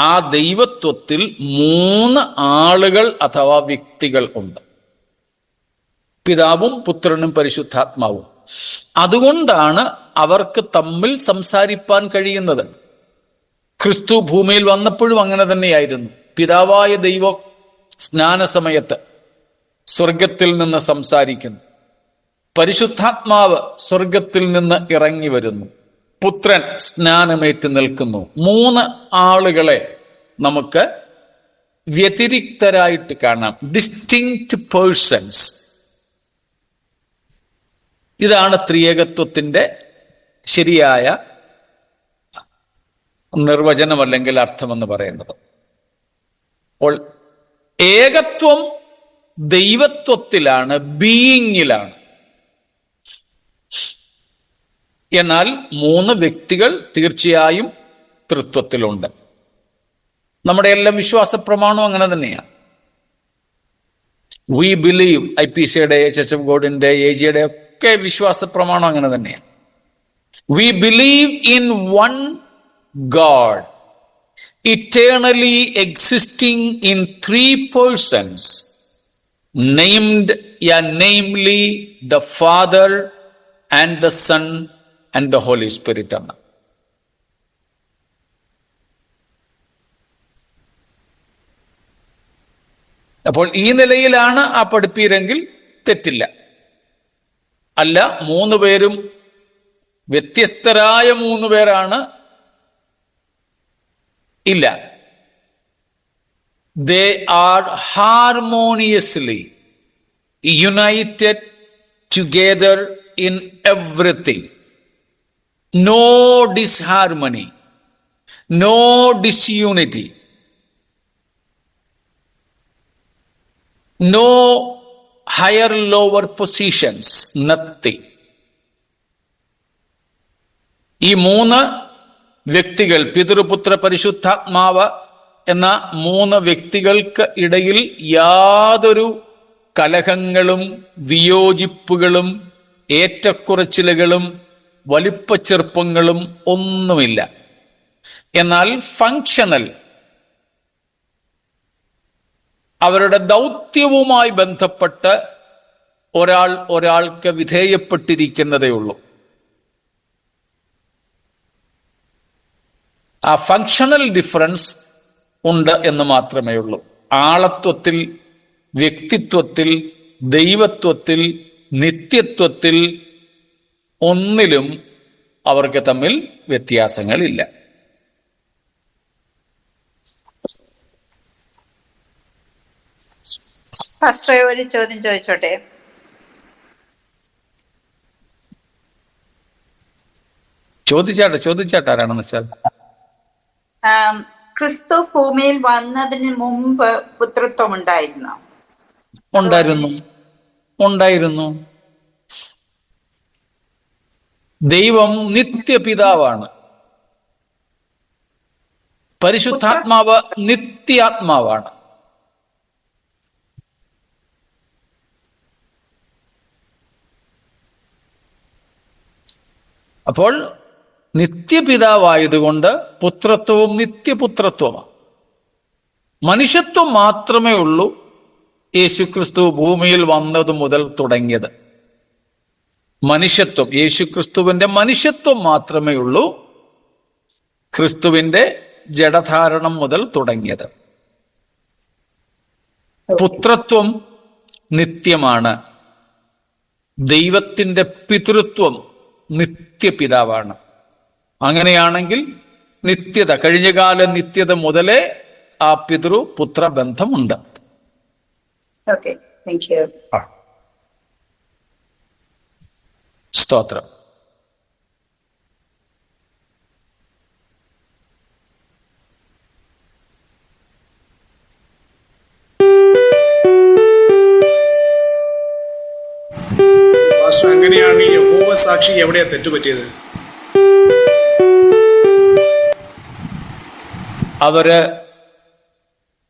ആ ദൈവത്വത്തിൽ മൂന്ന് ആളുകൾ അഥവാ വ്യക്തികൾ ഉണ്ട്, പിതാവും പുത്രനും പരിശുദ്ധാത്മാവും. അതുകൊണ്ടാണ് അവർക്ക് തമ്മിൽ സംസാരിപ്പാൻ കഴിയുന്നത്. ക്രിസ്തു ഭൂമിയിൽ വന്നപ്പോഴും അങ്ങനെ തന്നെയായിരുന്നു. പിതാവായ ദൈവം സ്നാനസമയത്ത് സ്വർഗത്തിൽ നിന്ന് സംസാരിക്കുന്നു, പരിശുദ്ധാത്മാവ് സ്വർഗത്തിൽ നിന്ന് ഇറങ്ങി വരുന്നു, പുത്രൻ സ്നാനമേറ്റ് നിൽക്കുന്നു. മൂന്ന് ആളുകളെ നമുക്ക് വ്യതിരിക്തരായിട്ട് കാണാം, ഡിസ്റ്റിങ്ക്റ്റ് പേഴ്സൺസ്. ഇതാണ് ത്രിയേകത്വത്തിന്റെ ശരിയായ നിർവചനം അല്ലെങ്കിൽ അർത്ഥമെന്ന് പറയുന്നത്. അപ്പോൾ ഏകത്വം ദൈവത്വത്തിലാണ്, ബീയിങ്ങിലാണ്. എന്നാൽ മൂന്ന് വ്യക്തികൾ തീർച്ചയായും തൃത്വത്തിലുണ്ട്. നമ്മുടെ എല്ലാം വിശ്വാസ പ്രമാണം അങ്ങനെ തന്നെയാണ്. വി ബിലീവ്, IPCയുടെ, ചർച്ച് ഓഫ് ഗോഡിന്റെ, AGയുടെ ഒക്കെ വിശ്വാസ പ്രമാണം അങ്ങനെ തന്നെയാണ്. We believe in one God, eternally existing in three persons, namely the Father and the Son and the Holy Spirit. അപ്പോൾ ഈ നിലയിലാണ് ആ പഠിപ്പീരെങ്കിൽ തെറ്റില്ല. അല്ല, മൂന്ന് പേരും വ്യത്യസ്തരായ മൂന്ന് പേരാണ്, ഇല്ല. They are harmoniously united together in everything. No disharmony, no disunity, no higher lower positions, nothing. ഈ മൂന്ന് വ്യക്തികൾ, പിതൃപുത്ര പരിശുദ്ധാത്മാവ് എന്ന മൂന്ന് വ്യക്തികൾക്ക് ഇടയിൽ യാതൊരു കലഹങ്ങളും വിയോജിപ്പുകളും ഏറ്റക്കുറച്ചിലുകളും വലിപ്പച്ചെറുപ്പങ്ങളും ഒന്നുമില്ല. എന്നാൽ ഫങ്ഷണൽ, അവരുടെ ദൗത്യവുമായി ബന്ധപ്പെട്ട് ഒരാൾക്ക് വിധേയപ്പെട്ടിരിക്കുന്നതേ ഉള്ളൂ. ആ ഫങ്ഷണൽ ഡിഫറൻസ് ഉണ്ട് എന്ന് മാത്രമേ ഉള്ളൂ. ആളത്വത്തിൽ, വ്യക്തിത്വത്തിൽ, ദൈവത്വത്തിൽ, നിത്യത്വത്തിൽ ഒന്നിലും അവർക്ക് തമ്മിൽ വ്യത്യാസങ്ങളില്ല. പാസ്റ്ററെ, ഒരു ചോദ്യം ചോദിച്ചോട്ടെ? ചോദിച്ചാട്ടെ ആരാണെന്ന് വെച്ചാൽ. ക്രിസ്തു ഭൂമിയിൽ വന്നതിന് മുമ്പ് പുത്രത്വം ഉണ്ടായിരുന്നോ? ഉണ്ടായിരുന്നു. ദൈവം നിത്യപിതാവാണ്, പരിശുദ്ധാത്മാവ് നിത്യാത്മാവാണ്. അപ്പോൾ നിത്യപിതാവായതുകൊണ്ട് പുത്രത്വവും നിത്യപുത്രത്വമാണ്. മനുഷ്യത്വം മാത്രമേ ഉള്ളൂ യേശുക്രിസ്തു ഭൂമിയിൽ വന്നത് മുതൽ തുടങ്ങിയത്. മനുഷ്യത്വം, യേശുക്രിസ്തുവിന്റെ മനുഷ്യത്വം മാത്രമേ ഉള്ളൂ ക്രിസ്തുവിന്റെ ജഡധാരണം മുതൽ തുടങ്ങിയത്. പുത്രത്വം നിത്യമാണ്. ദൈവത്തിന്റെ പിതൃത്വം നിത്യപിതാവാണ്. അങ്ങനെയാണെങ്കിൽ നിത്യത, കഴിഞ്ഞകാല നിത്യത മുതലേ ആ പിതൃപുത്ര ബന്ധമുണ്ട്. Okay, thank you. സ്തോത്രം. സാക്ഷി എവിടെയാ തെറ്റുപറ്റിയത്? അവര്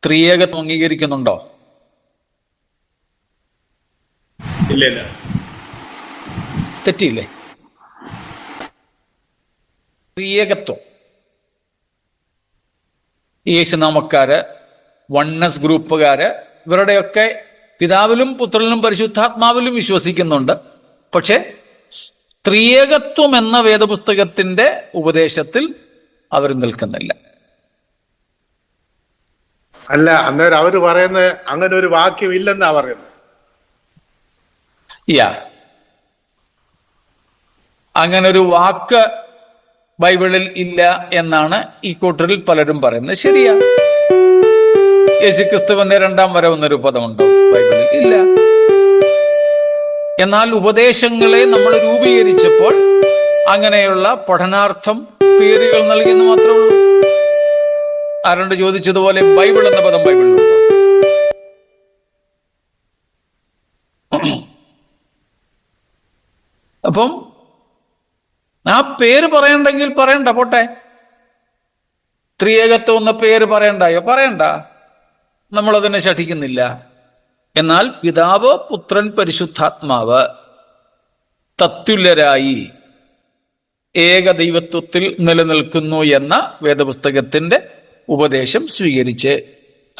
ത്രിയേകത്വം അംഗീകരിക്കുന്നുണ്ടോ? ഇല്ല ഇല്ല. തെറ്റിയില്ലേ? ത്രിയേകത്വം യേശുനാമക്കാര്, വണ്ണസ് ഗ്രൂപ്പുകാര്, ഇവരുടെയൊക്കെ പിതാവിലും പുത്രനിലും പരിശുദ്ധാത്മാവിലും വിശ്വസിക്കുന്നുണ്ട്. പക്ഷെ ത്രിയേകത്വം എന്ന വേദപുസ്തകത്തിന്റെ ഉപദേശത്തിൽ അവർ നിൽക്കുന്നില്ല. അല്ല, അന്നേരം അവര് പറയുന്നത് അങ്ങനെ ഒരു വാക്യം ഇല്ലെന്നാ പറയുന്നത്. അങ്ങനെ ഒരു വാക്ക് ബൈബിളിൽ ഇല്ല എന്നാണ് ഈ കൂട്ടരിൽ പലരും പറയുന്നത്. ശരിയാ, യേശുക്രിസ്തുവിന്റെ രണ്ടാം വരവെന്നൊരു പദമുണ്ടോ ബൈബിളിൽ? ഇല്ല. എന്നാൽ ഉപദേശങ്ങളെ നമ്മൾ രൂപീകരിച്ചപ്പോൾ അങ്ങനെയുള്ള പഠനാർത്ഥം പേരുകൾ നൽകിയെന്ന് മാത്രമേ ഉള്ളൂ. ആരോട് ചോദിച്ചതുപോലെ ബൈബിൾ എന്ന പദം ബൈബിളിലുണ്ടോ? അപ്പം ആ പേര് പറയണ്ടെങ്കിൽ പറയണ്ട, പോട്ടെ. ത്രിയേകത്വം എന്ന പേര് പറയണ്ടായോ? പറയണ്ട, നമ്മളതിനെ ശഠിക്കുന്നില്ല. എന്നാൽ പിതാവ്, പുത്രൻ, പരിശുദ്ധാത്മാവ് തത്തുല്യരായി ഏകദൈവത്വത്തിൽ നിലനിൽക്കുന്നു എന്ന വേദപുസ്തകത്തിന്റെ ഉപദേശം സ്വീകരിച്ച്,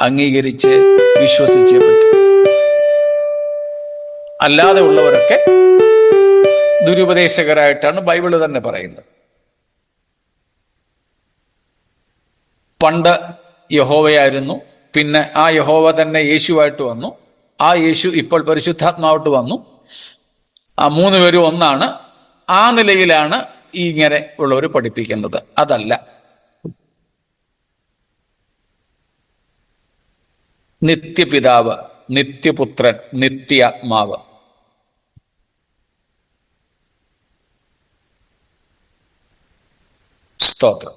അംഗീകരിച്ച്, വിശ്വസിച്ചേ പറ്റും. അല്ലാതെ ഉള്ളവരൊക്കെ ദുരുപദേശകരായിട്ടാണ് ബൈബിള് തന്നെ പറയുന്നത്. പണ്ട് യഹോവയായിരുന്നു, പിന്നെ ആ യഹോവ തന്നെ യേശുവായിട്ട് വന്നു, ആ യേശു ഇപ്പോൾ പരിശുദ്ധാത്മാവായിട്ട് വന്നു, ആ മൂന്ന് പേരും ഒന്നാണ്. ആ നിലയിലാണ് ഇങ്ങനെ ഉള്ളവർ പഠിപ്പിക്കുന്നത്. അതല്ല. നിത്യപിതാവ്, നിത്യപുത്രൻ, നിത്യാത്മാവ്. സ്തോത്രം.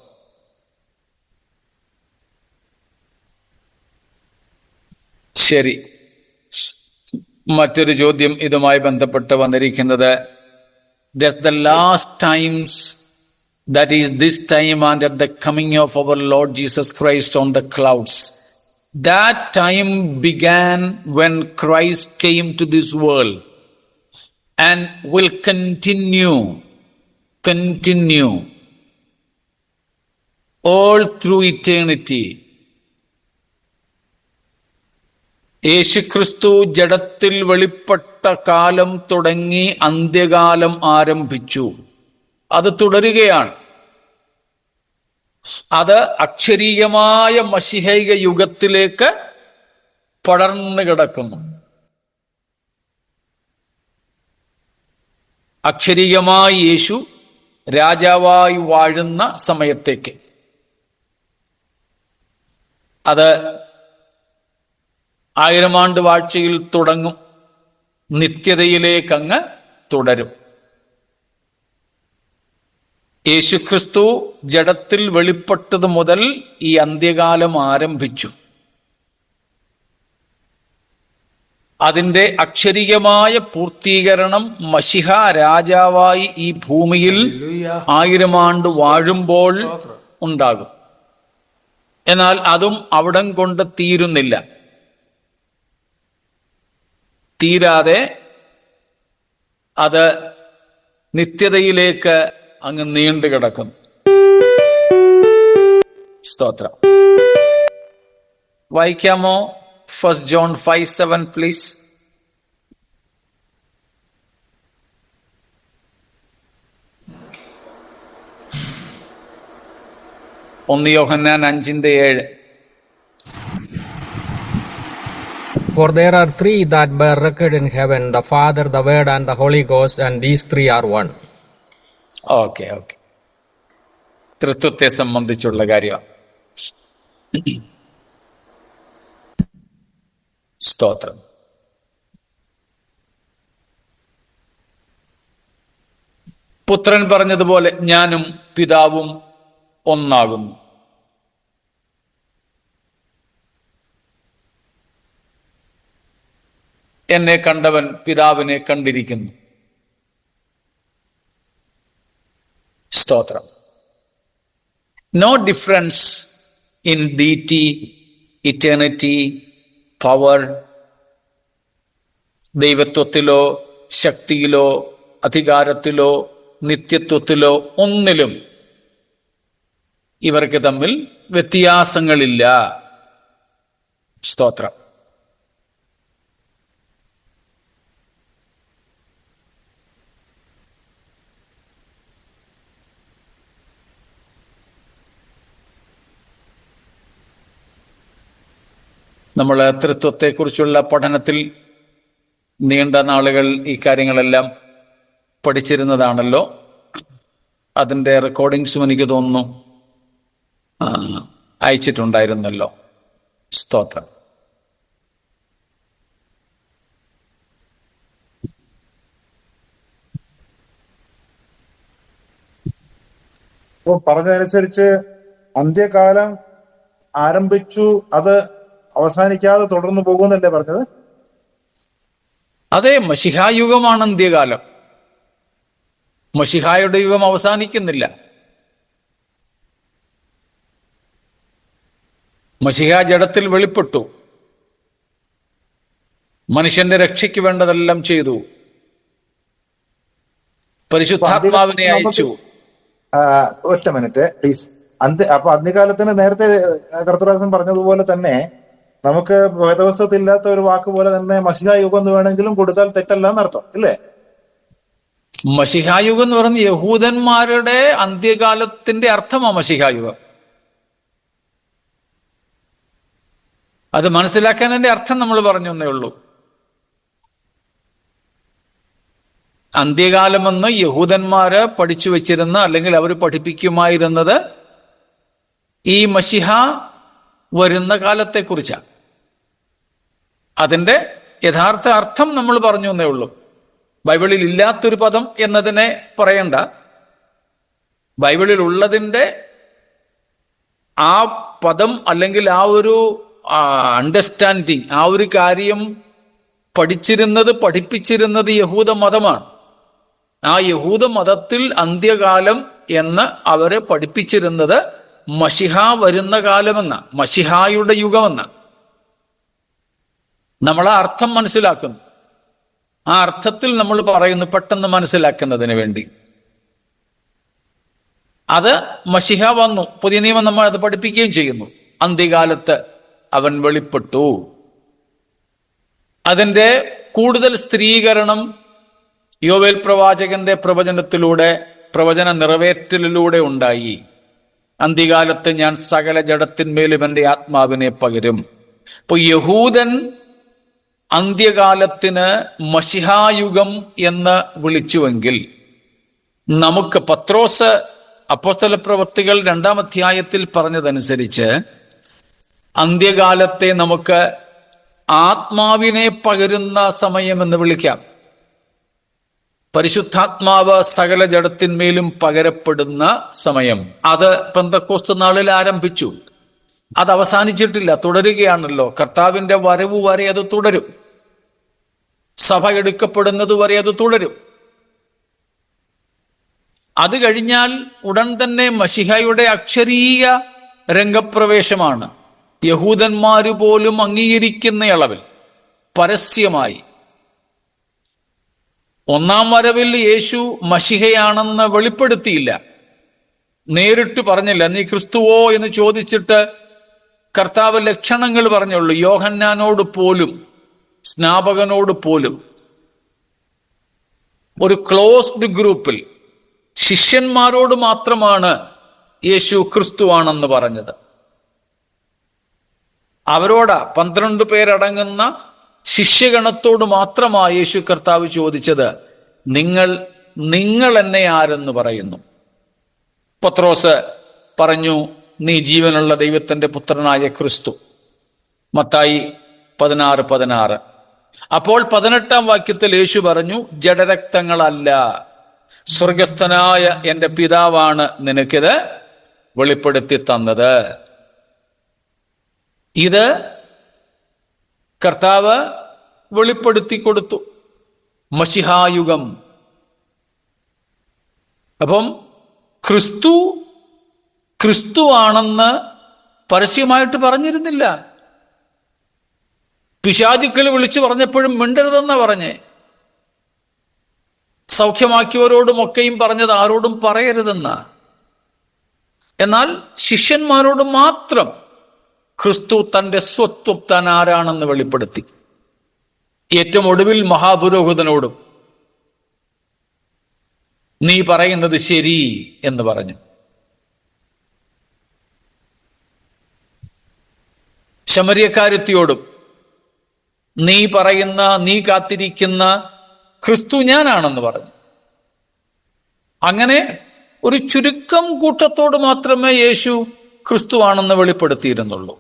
ശരി, മറ്റൊരു ചോദ്യം ഇതുമായി ബന്ധപ്പെട്ട് വന്നിരിക്കുന്നത്, does the last times, that is this time and at the coming of our Lord Jesus Christ on the clouds, that time began when Christ came to this world and will continue all through eternity. യേശുക്രിസ്തു ജഡത്തിൽ വെളിപ്പെട്ട കാലം തുടങ്ങി അന്ത്യകാലം ആരംഭിച്ചു. അത് തുടരുകയാണ്. അത് അക്ഷരീയമായ മശിഹൈക യുഗത്തിലേക്ക് പടർന്നു കിടക്കുന്നു. അക്ഷരീയമായി യേശു രാജാവായി വാഴുന്ന സമയത്തേക്ക്. അത് 1000 ആണ്ട് വാഴ്ചയിൽ തുടങ്ങും, നിത്യതയിലേക്കങ്ങ് തുടരും. യേശുക്രിസ്തു ജഡത്തിൽ വെളിപ്പെട്ടത് മുതൽ ഈ അന്ത്യകാലം ആരംഭിച്ചു. അതിൻ്റെ അക്ഷരീയമായ പൂർത്തീകരണം മശിഹ രാജാവായി ഈ ഭൂമിയിൽ 1000 ആണ്ട് വാഴുമ്പോൾ ഉണ്ടാകും. എന്നാൽ അതും അവിടം കൊണ്ട് തീരുന്നില്ല. തീരാതെ അത് നിത്യതയിലേക്ക് അങ്ങ് നീണ്ടു കിടക്കും. സ്തോത്രം. വായിക്കാമോ? 1 John 5:7 പ്ലീസ്. ഒന്ന് യോഹന്നാൻ 5:7. For there are three that bear record in heaven, the Father, the Word, and the Holy Ghost, and these three are one. Okay. തൃത്വത്തെ സംബന്ധിച്ചുള്ള കാര്യം. സ്തോത്രം. പുത്രൻ പറഞ്ഞതുപോലെ ഞാനും പിതാവും ഒന്നാകുന്നു. എന്നെ കണ്ടവൻ പിതാവിനെ കണ്ടിരിക്കുന്നു. സ്തോത്രം. No difference in deity, eternity, power. ദൈവത്വത്തിലോ ശക്തിയിലോ അധികാരത്തിലോ നിത്യത്വത്തിലോ ഒന്നിലും ഇവർക്ക് തമ്മിൽ വ്യത്യാസങ്ങളില്ല. സ്തോത്രം. നമ്മൾ തൃത്വത്തെക്കുറിച്ചുള്ള പഠനത്തിൽ നീണ്ട നാളുകൾ ഈ കാര്യങ്ങളെല്ലാം പഠിച്ചിരുന്നതാണല്ലോ. അതിൻ്റെ റെക്കോർഡിങ്സും എനിക്ക് തോന്നുന്നു അയച്ചിട്ടുണ്ടായിരുന്നല്ലോ. സ്തോത്രം. അപ്പോൾ പറഞ്ഞതനുസരിച്ച് അന്ത്യകാലം ആരംഭിച്ചു, അത് അവസാനിക്കാതെ തുടർന്നു പോകുന്നല്ലേ പറഞ്ഞത്? അതെ, മശിഹായുഗമാണ് അന്ത്യകാലം. മശിഹായുടെ യുഗം അവസാനിക്കുന്നില്ല. മശിഹ ജഡത്തിൽ വെളിപ്പെട്ടു, മനുഷ്യന്റെ രക്ഷയ്ക്ക് വേണ്ടതെല്ലാം ചെയ്തു, പരിശുദ്ധാത്മാവിനെ അയച്ചു. ഒറ്റ മിനിറ്റ് പ്ലീസ്. അപ്പൊ അന്ത്യകാലത്തിന് നേരത്തെ കർത്തൃദാസൻ പറഞ്ഞതുപോലെ തന്നെ നമുക്ക് വേദവസ്തുത്തില്ലാത്ത ഒരു വാക്ക് പോലെ തന്നെ മശിഹ യുഗം എന്ന് വേണമെങ്കിലും കൊടുത്താൽ തെറ്റല്ല എന്നർത്ഥം, ഇല്ലേ? മശിഹായുഗം എന്ന് പറഞ്ഞ യഹൂദന്മാരുടെ അന്ത്യകാലത്തിന്റെ അർത്ഥമാണ് മശിഹായുഗം. അത് മനസ്സിലാക്കാൻ അതിന്റെ അർത്ഥം നമ്മൾ പറഞ്ഞു എന്നേ ഉള്ളൂ. അന്ത്യകാലമെന്ന് യഹൂദന്മാര് പഠിച്ചു വെച്ചിരുന്ന, അല്ലെങ്കിൽ അവർ പഠിപ്പിക്കുമായിരുന്നത് ഈ മശിഹ വരുന്ന കാലത്തെക്കുറിച്ചാണ്. അതിൻ്റെ യഥാർത്ഥ അർത്ഥം നമ്മൾ പറഞ്ഞു എന്നേ ഉള്ളൂ. ബൈബിളിൽ ഇല്ലാത്തൊരു പദം എന്നതിനെ പറയണ്ട. ബൈബിളിൽ ഉള്ളതിൻ്റെ ആ പദം, അല്ലെങ്കിൽ ആ ഒരു അണ്ടർസ്റ്റാൻഡിങ്, ആ ഒരു കാര്യം പഠിപ്പിച്ചിരുന്നത് യഹൂദ മതമാണ്. ആ യഹൂദ മതത്തിൽ അന്ത്യകാലം എന്ന് അവരെ പഠിപ്പിച്ചിരുന്നത് മശിഹ വരുന്ന കാലമെന്ന, മശിഹായുടെ യുഗമെന്ന. നമ്മൾ ആ അർത്ഥം മനസ്സിലാക്കുന്നു. ആ അർത്ഥത്തിൽ നമ്മൾ പറയുന്നു, പെട്ടെന്ന് മനസ്സിലാക്കുന്നതിന് വേണ്ടി. അത് മശിഹ വന്നു, പുതിയ നിയമം നമ്മൾ അത് പഠിപ്പിക്കുകയും ചെയ്യുന്നു. അന്ത്യകാലത്ത് അവൻ വെളിപ്പെട്ടു. അതിൻ്റെ കൂടുതൽ സ്ഥിരീകരണം യോവേൽ പ്രവാചകന്റെ പ്രവചന നിറവേറ്റലിലൂടെ ഉണ്ടായി. അന്ത്യകാലത്ത് ഞാൻ സകല ജഡത്തിന്മേലും എൻ്റെ ആത്മാവിനെ പകരും. ഇപ്പൊ യഹൂദൻ അന്ത്യകാലത്തിന് മശിഹായുഗം എന്ന് വിളിച്ചുവെങ്കിൽ, നമുക്ക് പത്രോസ് അപ്പോസ്തല പ്രവൃത്തികൾ 2-ാം അധ്യായത്തിൽ പറഞ്ഞതനുസരിച്ച് അന്ത്യകാലത്തെ നമുക്ക് ആത്മാവിനെ പകരുന്ന സമയമെന്ന് വിളിക്കാം. പരിശുദ്ധാത്മാവ് സകല ജഡത്തിന്മേലും പകരപ്പെടുന്ന സമയം. അത് പെന്തക്കോസ്ത് നാളിൽ ആരംഭിച്ചു. അത് അവസാനിച്ചിട്ടില്ല, തുടരുകയാണല്ലോ. കർത്താവിന്റെ വരവ് വരെ അത് തുടരും. സഭ എടുക്കപ്പെടുന്നത് വരെ അത് തുടരും. അത് കഴിഞ്ഞാൽ ഉടൻ തന്നെ മശിഹയുടെ അക്ഷരീയ രംഗപ്രവേശമാണ്. യഹൂദന്മാര് പോലും അംഗീകരിക്കുന്ന അളവിൽ പരസ്യമായി. 1-ാം വരവിൽ യേശു മശിഹയാണെന്ന് വെളിപ്പെടുത്തിയില്ല, നേരിട്ട് പറഞ്ഞില്ല. നീ ക്രിസ്തുവോ എന്ന് ചോദിച്ചിട്ട് കർത്താവ് ലക്ഷണങ്ങൾ പറഞ്ഞുള്ളൂ. യോഹന്നാനോട് പോലും, സ്നാപകനോട് പോലും, ഒരു ക്ലോസ്ഡ് ഗ്രൂപ്പിൽ ശിഷ്യന്മാരോട് മാത്രമാണ് യേശു ക്രിസ്തുവാണെന്ന് പറഞ്ഞത്. അവരോടാ, 12 പേരടങ്ങുന്ന ശിഷ്യഗണത്തോട് മാത്രമാണ് യേശു കർത്താവ് ചോദിച്ചത്, നിങ്ങൾ എന്നെ ആരെന്ന് പറയുന്നു? പത്രോസ് പറഞ്ഞു, നീ ജീവനുള്ള ദൈവത്തിന്റെ പുത്രനായ ക്രിസ്തു. മത്തായി 16:16. അപ്പോൾ 18-ാം വാക്യത്തിൽ യേശു പറഞ്ഞു, ജഡരക്തങ്ങളല്ല, സ്വർഗസ്ഥനായ എൻ്റെ പിതാവാണ് നിനക്കിത് വെളിപ്പെടുത്തി തന്നത്. ഇത് കർത്താവ് വെളിപ്പെടുത്തി കൊടുത്തു, മശിഹായുഗം. അപ്പം ക്രിസ്തുവാണെന്ന് പരസ്യമായിട്ട് പറഞ്ഞിരുന്നില്ല. പിശാചുക്കൾ വിളിച്ചു പറഞ്ഞപ്പോഴും മിണ്ടരുതെന്നാ പറഞ്ഞേ. സൗഖ്യമാക്കിയവരോടുമൊക്കെയും പറഞ്ഞത് ആരോടും പറയരുതെന്ന. എന്നാൽ ശിഷ്യന്മാരോട് മാത്രം ക്രിസ്തു തന്റെ സ്വത്വം താൻ ആരാണെന്ന് വെളിപ്പെടുത്തി. ഏറ്റവും ഒടുവിൽ മഹാപുരോഹിതനോടും നീ പറയുന്നത് ശരി എന്ന് പറഞ്ഞു. ശമര്യക്കാരത്തിയോടും നീ കാത്തിരിക്കുന്ന ക്രിസ്തു ഞാനാണെന്ന് പറഞ്ഞു. അങ്ങനെ ഒരു ചുരുക്കം കൂട്ടത്തോട് മാത്രമേ യേശു ക്രിസ്തുവാണെന്ന് വെളിപ്പെടുത്തിയിരുന്നുള്ളൂ.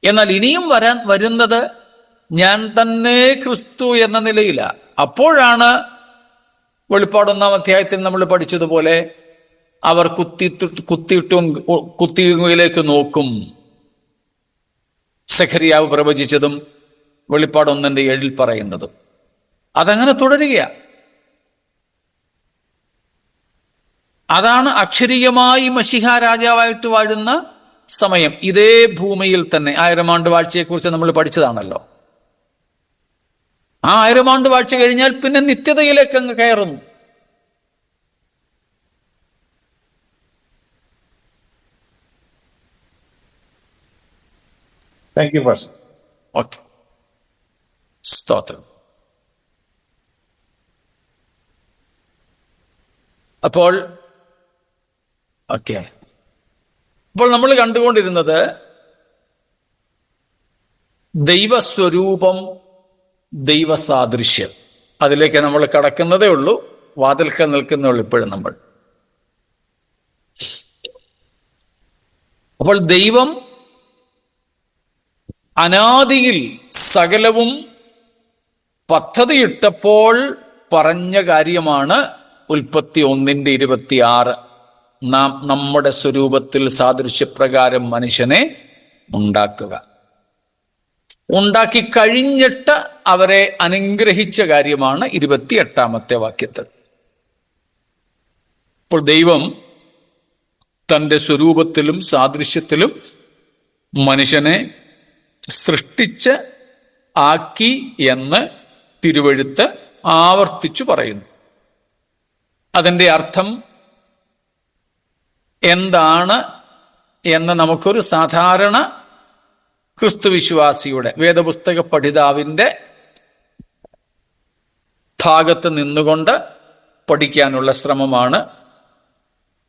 എന്നാൽ ഇനിയും വരുന്നത് ഞാൻ തന്നെ ക്രിസ്തു എന്ന നിലയില. അപ്പോഴാണ് വെളിപ്പാട് 1-ാം അധ്യായത്തിൽ നമ്മൾ പഠിച്ചതുപോലെ അവർ കുത്തിയിലേക്ക് നോക്കും. സഖറിയാവ് പ്രവചിച്ചതും വെളിപ്പാട് 1:7 പറയുന്നതും അതങ്ങനെ തുടരുകയാണ്. അതാണ് അക്ഷരീയമായി മശിഹ രാജാവായിട്ട് വാഴുന്ന സമയം. ഇതേ ഭൂമിയിൽ തന്നെ 1000 ആണ്ട് വാഴ്ചയെക്കുറിച്ച് നമ്മൾ പഠിച്ചതാണല്ലോ. ആ 1000 ആണ്ട് വാഴ്ച കഴിഞ്ഞാൽ പിന്നെ നിത്യതയിലേക്ക് അങ്ങ് കയറുന്നു. Thank you pastor. ഓക്കെ, സ്തോത്രം. അപ്പോൾ നമ്മൾ കണ്ടുകൊണ്ടിരുന്നത് ദൈവസ്വരൂപം, ദൈവസാദൃശ്യം. അതിലേക്ക് നമ്മൾ കടക്കുന്നതേ ഉള്ളൂ, വാതിൽക്കൽ നിൽക്കുന്നുള്ളൂ ഇപ്പോഴും നമ്മൾ. അപ്പോൾ ദൈവം അനാദിയിൽ സകലവും പദ്ധതിയിട്ടപ്പോൾ പറഞ്ഞ കാര്യമാണ് ഉൽപ്പത്തി 1:26. നാം നമ്മുടെ സ്വരൂപത്തിൽ സാദൃശ്യപ്രകാരം മനുഷ്യനെ ഉണ്ടാക്കുക. ഉണ്ടാക്കി കഴിഞ്ഞിട്ട് അവരെ അനുഗ്രഹിച്ച കാര്യമാണ് 28-ാമത്തെ വാക്യത്തിൽ. അപ്പോൾ ദൈവം തൻ്റെ സ്വരൂപത്തിലും സാദൃശ്യത്തിലും മനുഷ്യനെ സൃഷ്ടിച്ച് ആക്കി എന്ന് തിരുവെഴുത്ത് ആവർത്തിച്ചു പറയുന്നു. അതിൻ്റെ അർത്ഥം എന്താണ് എന്ന് നമുക്കൊരു സാധാരണ ക്രിസ്തുവിശ്വാസിയുടെ വേദപുസ്തക പഠിതാവിൻ്റെ ഭാഗത്ത് നിന്നുകൊണ്ട് പഠിക്കാനുള്ള ശ്രമമാണ്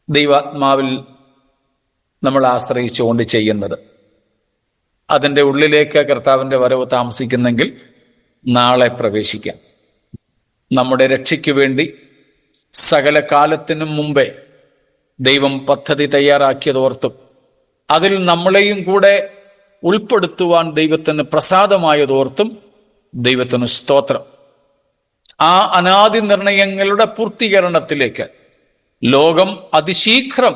ദൈവാത്മാവിൽ നമ്മൾ ആശ്രയിച്ചുകൊണ്ട് ചെയ്യുന്നത്. അതിൻ്റെ ഉള്ളിലേക്ക് കർത്താവിൻ്റെ വരവ് താമസിക്കുന്നെങ്കിൽ നാളെ പ്രവേശിക്കാം. നമ്മുടെ രക്ഷയ്ക്ക് വേണ്ടി സകല കാലത്തിനും മുമ്പേ ദൈവം പദ്ധതി തയ്യാറാക്കിയതോർത്തും അതിൽ നമ്മളെയും കൂടെ ഉൾപ്പെടുത്തുവാൻ ദൈവത്തിന് പ്രസാദമായതോർത്തും ദൈവത്തിന് സ്തോത്രം. ആ അനാദി നിർണയങ്ങളുടെ പൂർത്തീകരണത്തിലേക്ക് ലോകം അതിശീഘ്രം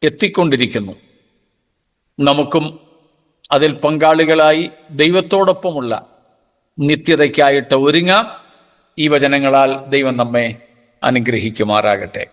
എത്തിക്കൊണ്ടിരിക്കുന്നു. നമുക്കും അതിൽ പങ്കാളികളായി ദൈവത്തോടൊപ്പമുള്ള നിത്യതയ്ക്കായിട്ട് ഒരുങ്ങാം. ഈ വചനങ്ങളാൽ ദൈവം നമ്മെ അനുഗ്രഹിക്കുമാറാകട്ടെ.